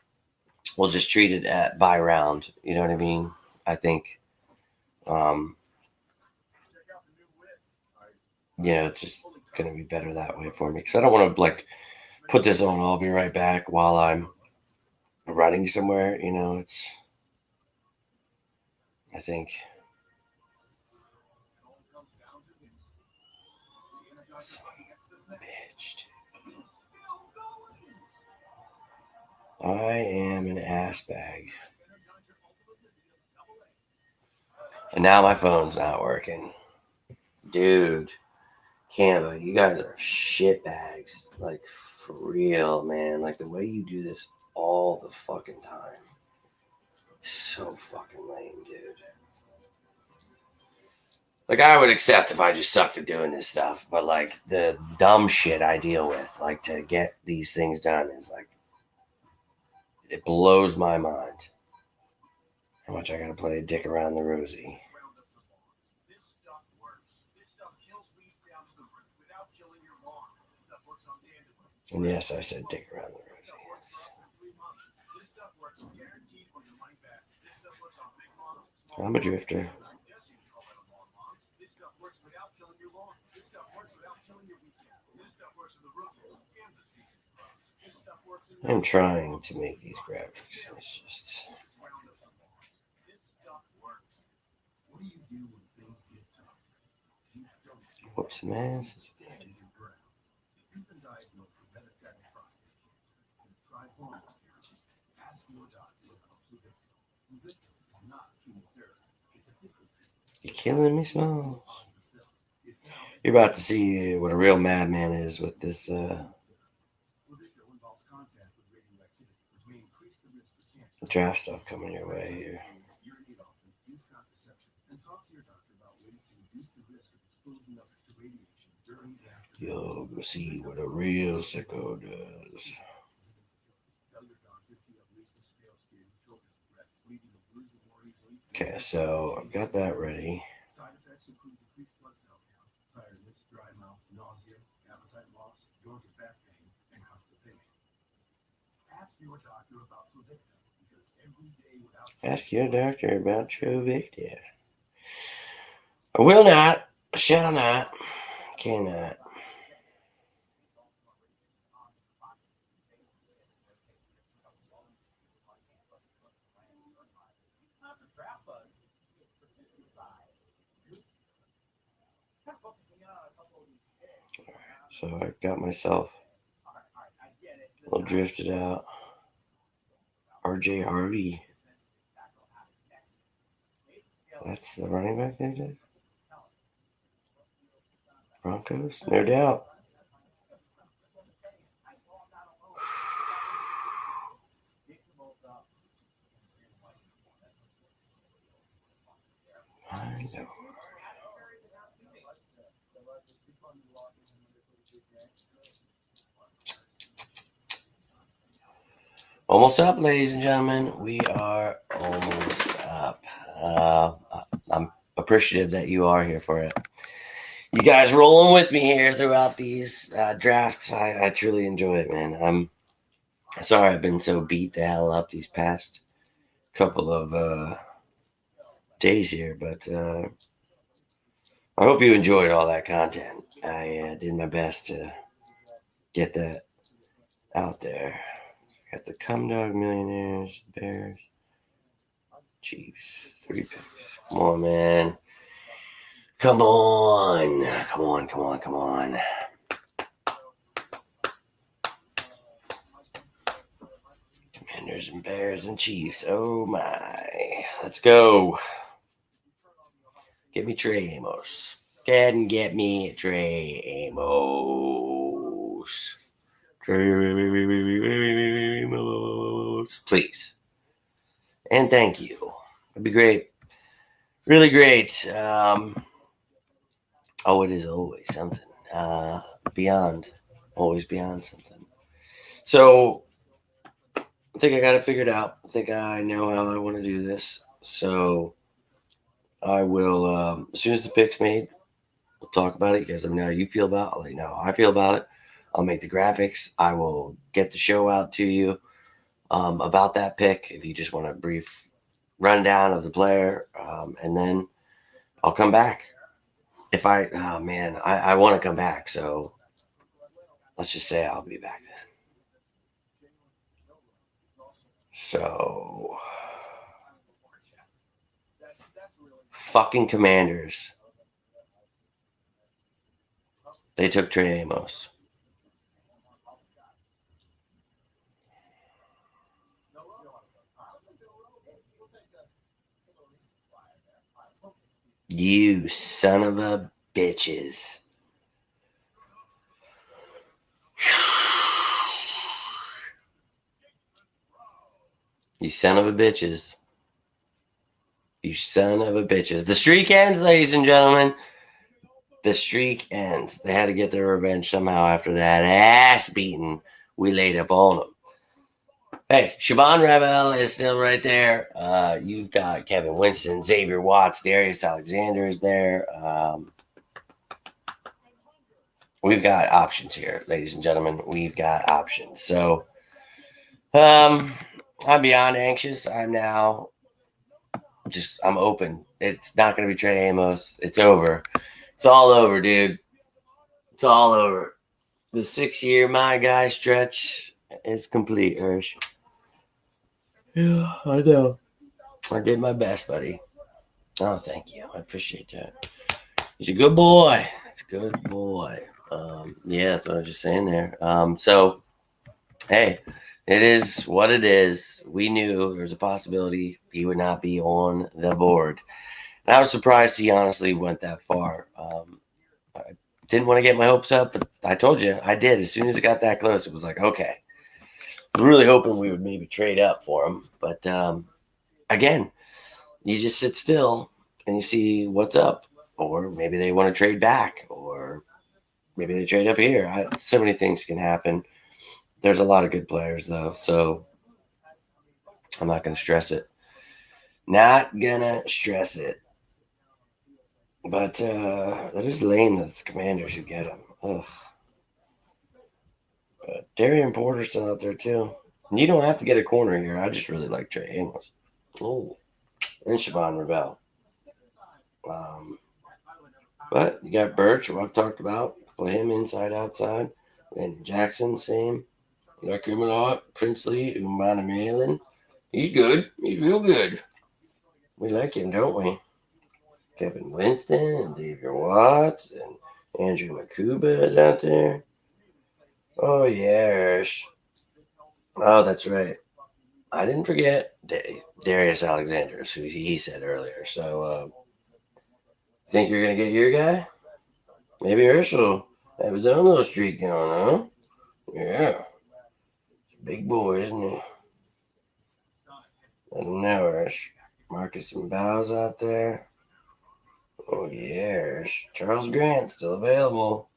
we'll just treat it at by round. You know what I mean? I think, it's just going to be better that way for me. Because I don't want to, put this on. I'll be right back while I'm running somewhere. I think. Bitch. I am an ass bag. And now my phone's not working. Dude, Canva, you guys are shit bags. Like, for real, man. Like, the way you do this all the fucking time. So fucking lame, dude. Like, I would accept if I just sucked at doing this stuff, but like the dumb shit I deal with, like to get these things done, is like, it blows my mind how much I gotta play dick around the rosy. And yes, I said dick around the rosy. I'm a drifter. I'm trying to make these graphics. It's just. Whoops, man. You're killing me, Smalls. You're about to see what a real madman is with this draft stuff coming your way here. You'll go see what a real sicko does. Okay, so I've got that ready. Ask your doctor about Trovictia. I will not, shall not, cannot. So I got myself a little drifted out. RJ Harvey. That's the running back they did? Broncos? No doubt. I know. Almost up, ladies and gentlemen. We are almost up. I'm appreciative that you are here for it. You guys rolling with me here throughout these drafts. I truly enjoy it, man. I'm sorry I've been so beat the hell up these past couple of days here, but I hope you enjoyed all that content. I did my best to get that out there. Got the Cum Dog Millionaires, Bears, Chiefs, 3 picks. Come on, man. Come on. Come on, come on, come on. Commanders and Bears and Chiefs. Oh, my. Let's go. Get me Trey Amos. Go ahead and get me Trey Amos. Trey Amos. Please. And thank you. It'd be great. Really great. Oh, it is always something. Beyond. Always beyond something. So, I think I got it figured out. I think I know how I want to do this. So, I will, as soon as the pick's made, we'll talk about it. You guys let me know how you feel about it. I'll let you know how I feel about it. I'll make the graphics. I will get the show out to you about that pick if you just want a brief rundown of the player. And then I'll come back. If I want to come back. So let's just say I'll be back then. So, fucking Commanders. They took Trey Amos. You son of a bitches. You son of a bitches. You son of a bitches. The streak ends, ladies and gentlemen. The streak ends. They had to get their revenge somehow after that ass beating we laid up on them. Hey, Siobhan Ravel is still right there. You've got Kevin Winston, Xavier Watts, Darius Alexander is there. We've got options here, ladies and gentlemen. We've got options. So, I'm beyond anxious. I'm open. It's not going to be Trey Amos. It's over. It's all over, dude. It's all over. The 6-year my guy stretch is complete, Hirsch. Yeah, I know. I did my best, buddy. Oh, thank you. I appreciate that. He's a good boy. It's a good boy. Yeah, that's what I was just saying there. So, hey, it is what it is. We knew there was a possibility he would not be on the board. And I was surprised he honestly went that far. I didn't want to get my hopes up, but I told you I did. As soon as it got that close, it was like, okay. I was really hoping we would maybe trade up for him. But again, you just sit still and you see what's up. Or maybe they want to trade back. Or maybe they trade up here. So many things can happen. There's a lot of good players, though. So I'm not going to stress it. Not going to stress it. But that is lame that it's the Commanders who get him. Ugh. But Darian Porter's still out there, too. And you don't have to get a corner here. I just really like Trey Amos. Oh, and Siobhan Ravel. But you got Birch, who I've talked about. Play him inside, outside. And Jackson, same. You like him a lot. Princely, Umana. He's good. He's real good. We like him, don't we? Kevin Winston and Xavier Watts and Andrew Makuba is out there. Oh, yes. Oh, that's right. I didn't forget Darius Alexander, who he said earlier. So, think you're going to get your guy? Maybe Herschel have his own little streak going, huh? Yeah. Big boy, isn't he? I don't know, Hirsch. Marcus and Bow's out there. Oh, yes. Charles Grant still available.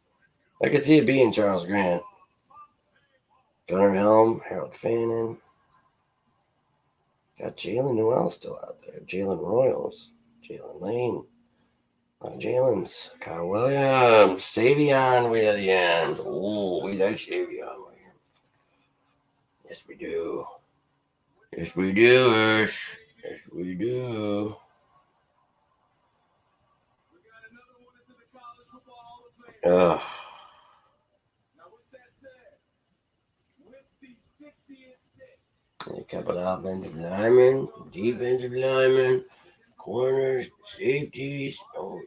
I could see it being Charles Grant. Gunnar Helm, Harold Fannin. Got Jalen Noel still out there. Jalen Royals. Jalen Lane. Jalen's. Kyle Williams. Savion Williams. Oh, we like Savion Williams. Yes, we do. Yes, we do. Yes, we do. Ugh. A couple of offensive linemen, defensive linemen, corners, safeties. Oh,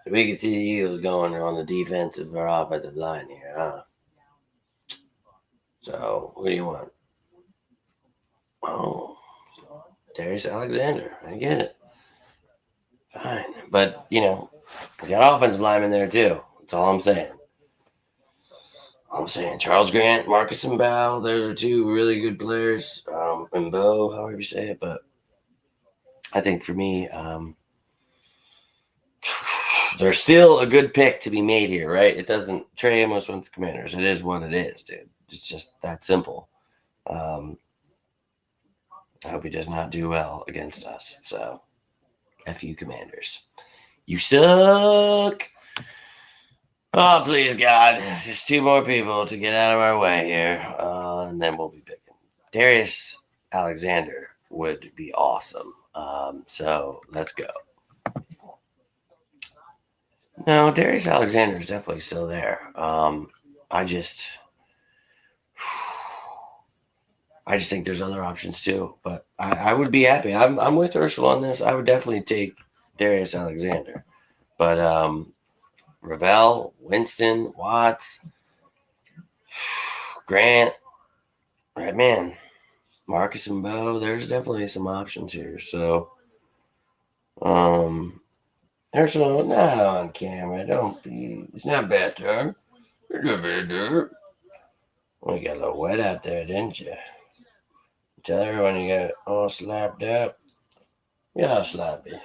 yeah. We can see the Eagles going on the defensive or offensive line here, huh? So, what do you want? Oh, Darius Alexander. I get it. Fine. But, we got offensive linemen there, too. That's all I'm saying. Charles Grant, Marcus and Bow, those are two really good players. And Bo, however you say it. But I think for me, there's still a good pick to be made here, right? It doesn't. Trey Amos went to the Commanders. It is what it is, dude. It's just that simple. I hope he does not do well against us. So, F you, Commanders. You suck. Oh, please, God. Just 2 more people to get out of our way here. And then we'll be picking. Darius Alexander would be awesome. So, let's go. No, Darius Alexander is definitely still there. I just think there's other options too. But I would be happy. I'm with Herschel on this. I would definitely take Darius Alexander. But Ravel, Winston, Watts, Grant, Redman, Marcus and Bo, there's definitely some options here. So There's no, not on camera. Don't be. It's not better. It's not better. Well, you got a little wet out there, didn't you? Tell everyone you got all slapped up. Get all sloppy.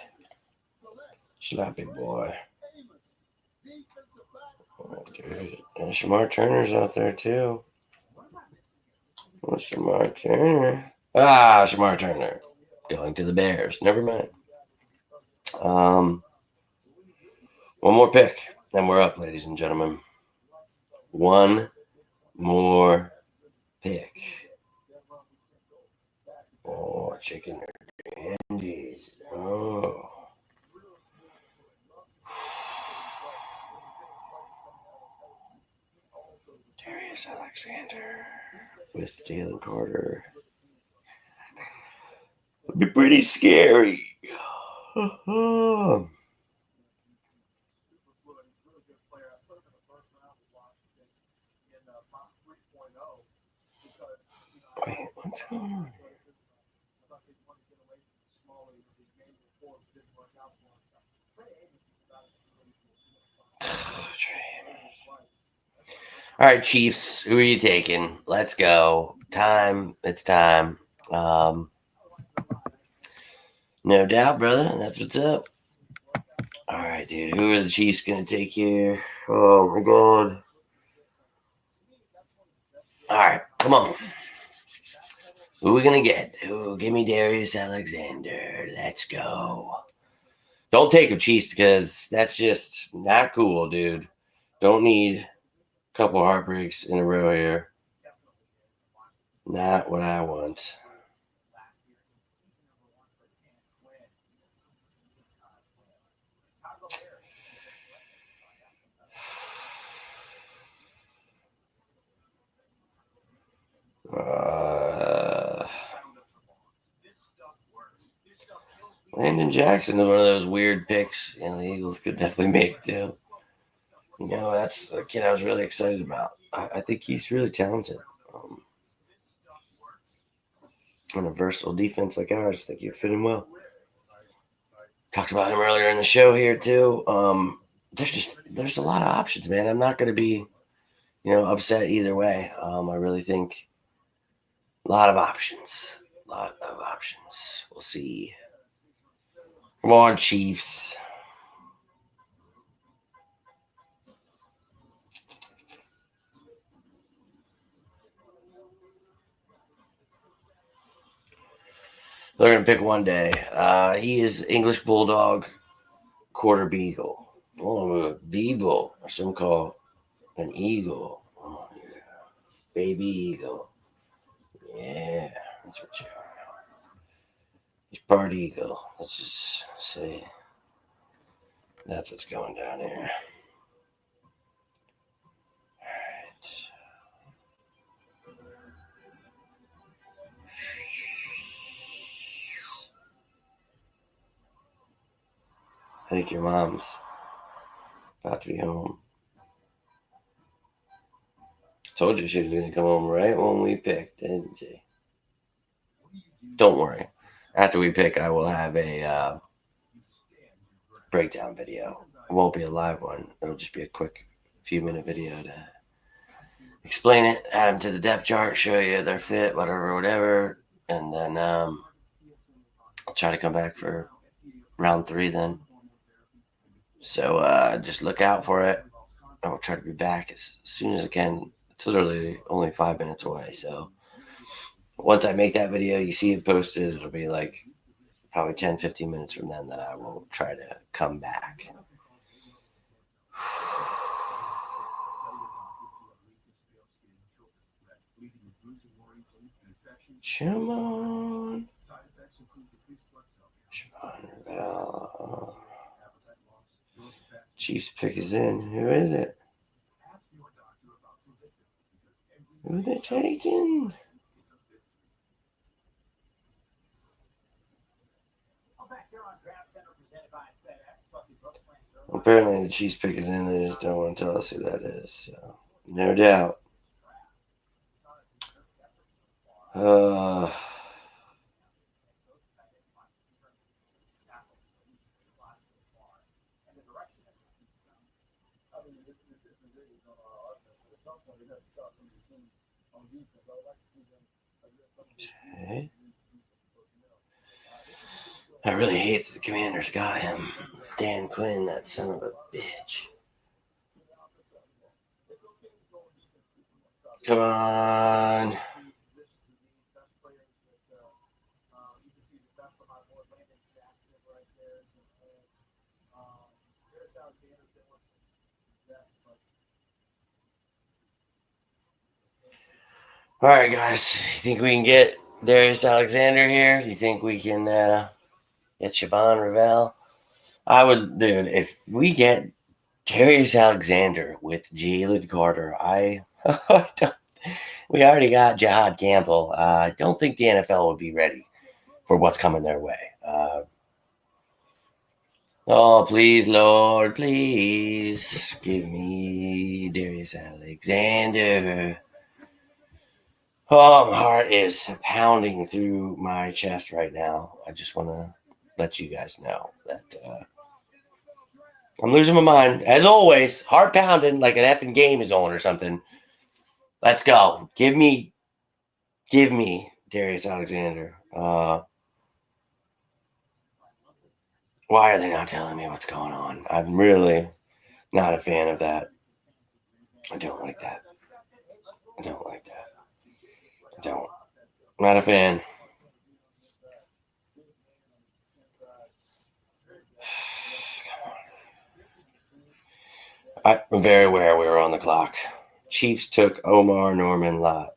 Sloppy boy. And Shamar Turner's out there too. What's Shamar Turner? Ah, Shamar Turner. Going to the Bears. Never mind. One more pick. Then we're up, ladies and gentlemen. One more pick. Oh, chicken or candies. Oh. Darius Alexander with Jalen Carter. It'd be pretty scary. Wait, what's going on? All right, Chiefs, who are you taking? Let's go. Time. It's time. No doubt, brother. That's what's up. All right, dude. Who are the Chiefs going to take here? Oh, my God. All right, come on. Who are we going to get? Ooh, give me Darius Alexander. Let's go. Don't take him, Chiefs, because that's just not cool, dude. Don't need a couple heartbreaks in a row here. Not what I want. Landon Jackson is one of those weird picks, and the Eagles could definitely make too. You know, that's a kid I was really excited about. I think he's really talented. On a versatile defense like ours, I think he'd fit in well. Talked about him earlier in the show here too. There's a lot of options, man. I'm not going to be, upset either way. I really think a lot of options. We'll see. Come on, Chiefs. They're going to pick one day. He is English Bulldog, Quarter Beagle. Oh, a beagle. Or some call an eagle. Oh, yeah. Baby eagle. Yeah, that's what you are. He's part eagle. Let's just say that's what's going down here. I think your mom's about to be home. Told you she was going to come home right when we picked, didn't she? Don't worry. After we pick, I will have a breakdown video. It won't be a live one. It'll just be a quick few-minute video to explain it, add them to the depth chart, show you their fit, whatever. And then I'll try to come back for round 3 then. So just look out for it. I'll try to be back as soon as I can. It's literally only 5 minutes away. So once I make that video, you see it posted, it'll be like probably 10, 15 minutes from then that I will try to come back. Come on. Chiefs pick is in. Who is it? Who are they taking? Apparently the Chiefs pick is in. They just don't want to tell us who that is. So, no doubt. Okay. I really hate the Commanders got him. Dan Quinn, that son of a bitch. Come on. All right, guys. You think we can get Darius Alexander here? You think we can get Siobhan Ravel? I would, dude, if we get Darius Alexander with Jalen Carter, we already got Jihad Campbell. I don't think the NFL will be ready for what's coming their way. Oh, please, Lord, please give me Darius Alexander. Oh, my heart is pounding through my chest right now. I just want to let you guys know that I'm losing my mind. As always, heart pounding like an effing game is on or something. Let's go. Give me Darius Alexander. Why are they not telling me what's going on? I'm really not a fan of that. I don't like that. I don't like that. I don't. I'm not a fan. I'm very aware we were on the clock. Chiefs took Omar Norman Lott,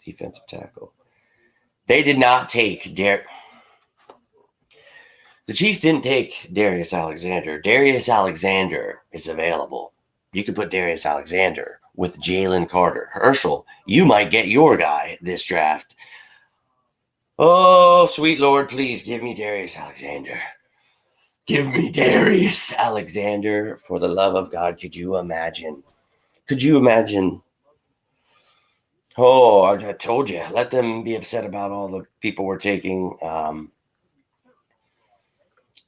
defensive tackle. They did not take The Chiefs didn't take Darius Alexander. Darius Alexander is available. You could put Darius Alexander with Jalen Carter. Herschel, you might get your guy this draft. Oh, sweet Lord, please give me Darius Alexander. Give me Darius Alexander. For the love of God, could you imagine? Could you imagine? Oh, I told you. Let them be upset about all the people we're taking.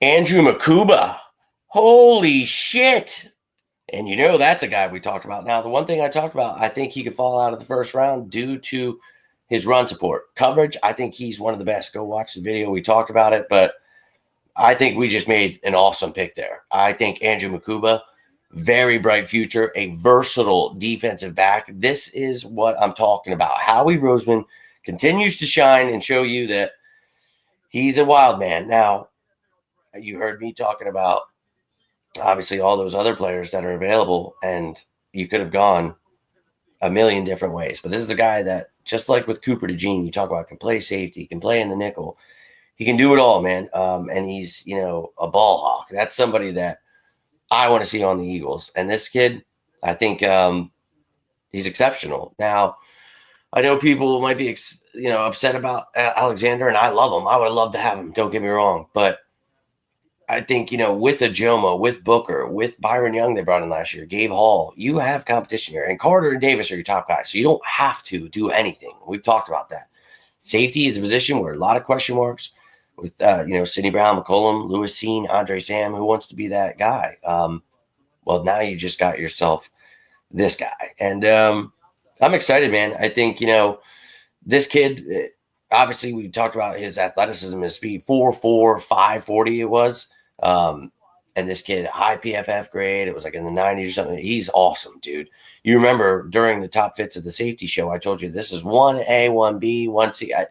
Andrew Makuba. Holy shit. And you know that's a guy we talked about. Now, the one thing I talked about, I think he could fall out of the first round due to his run support. Coverage, I think he's one of the best. Go watch the video. We talked about it, but I think we just made an awesome pick there. I think Andrew Makuba, very bright future, a versatile defensive back. This is what I'm talking about. Howie Roseman continues to shine and show you that he's a wild man. Now, you heard me talking about obviously all those other players that are available, and you could have gone a million different ways. But this is a guy that, just like with Cooper DeJean, you talk about can play safety, can play in the nickel. He can do it all, man. And he's, a ball hawk. That's somebody that I want to see on the Eagles. And this kid, I think he's exceptional. Now, I know people might be, upset about Alexander, and I love him. I would love to have him. Don't get me wrong. But I think, with Ajoma, with Booker, with Byron Young they brought in last year, Gabe Hall, you have competition here. And Carter and Davis are your top guys. So you don't have to do anything. We've talked about that. Safety is a position where a lot of question marks with, Sidney Brown, McCollum, Lewis Seen, Andre Sam. Who wants to be that guy? Well, now you just got yourself this guy. And I'm excited, man. I think, this kid, obviously we talked about his athleticism, his speed, 4.4, 5.40 it was. And this kid, high PFF grade, it was like in the 90s or something. He's awesome, dude. You remember during the top fits of the safety show, I told you this is 1A, 1B, 1C.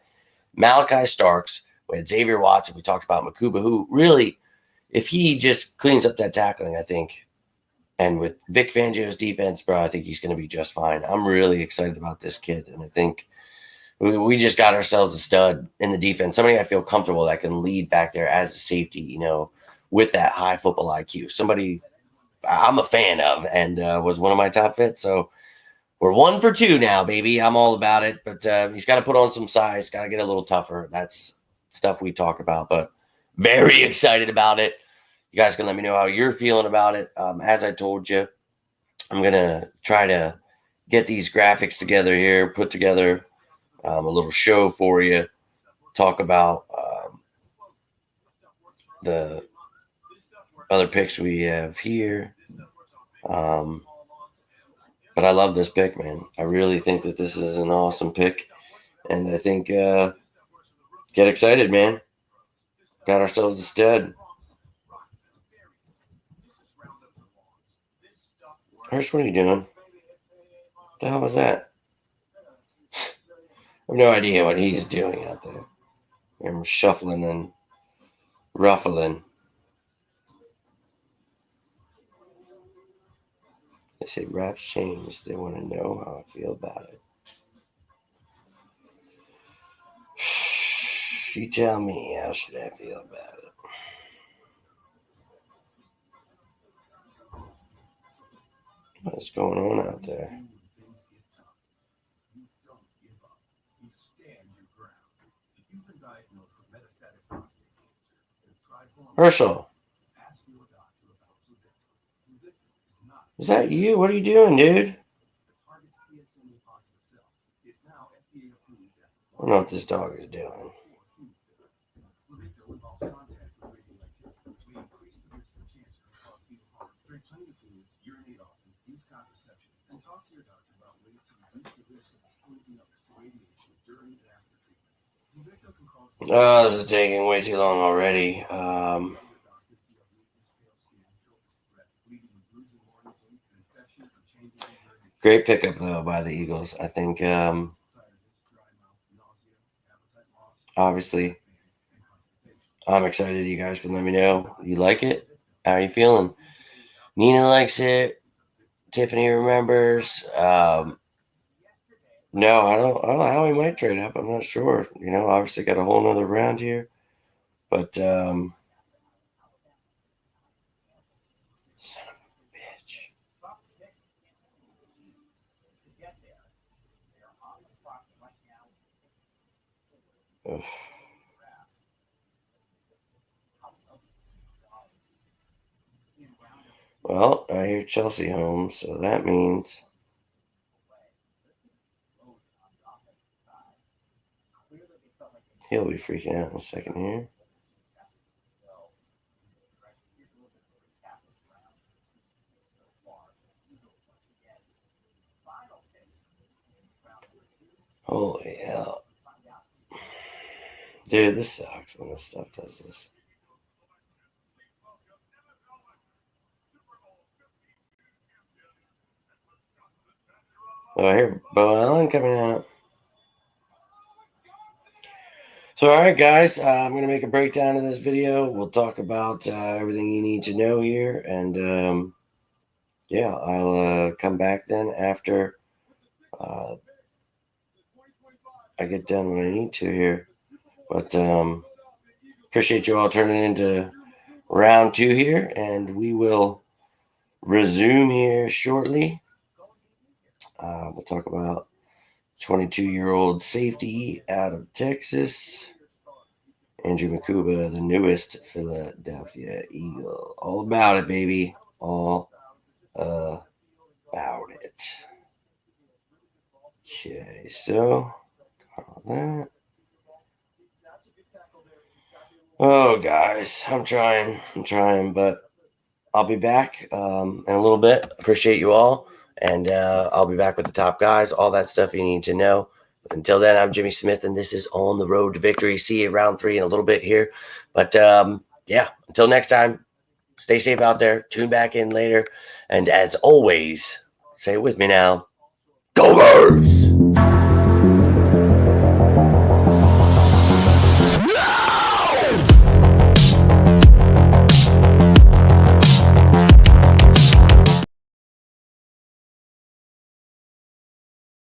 Malachi Starks, we had Xavier Watson, we talked about Makuba, who really, if he just cleans up that tackling, I think, and with Vic Fangio's defense, bro, I think he's going to be just fine. I'm really excited about this kid, and I think we just got ourselves a stud in the defense, somebody I feel comfortable that can lead back there as a safety, with that high football IQ. Somebody I'm a fan of and was one of my top fits. So we're 1 for 2 now, baby. I'm all about it. But he's got to put on some size, got to get a little tougher. That's stuff we talked about, but very excited about it. You guys can let me know how you're feeling about it. As I told you, I'm going to try to get these graphics together here, put together a little show for you, talk about the other picks we have here. But But I love this pick, man. I really think that this is an awesome pick. And I think get excited, man. Got ourselves a stud. Hirsch, what are you doing? What the hell was that? I have no idea what he's doing out there. I'm shuffling and ruffling. They say raps change. They want to know how I feel about it. You tell me, how should I feel about it? What's going on out there? Herschel, is that you? What are you doing, dude? I don't know what this dog is doing. Oh, this is taking way too long already. Great pickup, though, by the Eagles. I think, obviously, I'm excited. You guys can let me know. You like it? How are you feeling? Nina likes it. Tiffany remembers. No, I don't know how we might trade up. I'm not sure. Obviously got a whole nother round here. But son of a bitch. Ugh. Well, I hear Chelsea home, so that means he'll be freaking out in a second here. Holy hell. Dude, this sucks when this stuff does this. Oh, I hear Bo Allen coming out. So, all right, guys, I'm going to make a breakdown of this video. We'll talk about everything you need to know here. And, yeah, I'll come back then after I get done what I need to here. But appreciate you all turning into round 2 here. And we will resume here shortly. We'll talk about 22-year-old safety out of Texas, Andrew Makuba, the newest Philadelphia Eagle. All about it, baby. All about it. Okay, so all that. Oh, guys, I'm trying, but I'll be back in a little bit. Appreciate you all. And I'll be back with the top guys, all that stuff you need to know. But until then, I'm Jimmy Smith, and this is On the Road to Victory. See you round 3 in a little bit here. But, yeah, until next time, stay safe out there. Tune back in later. And as always, say it with me now, Go Birds!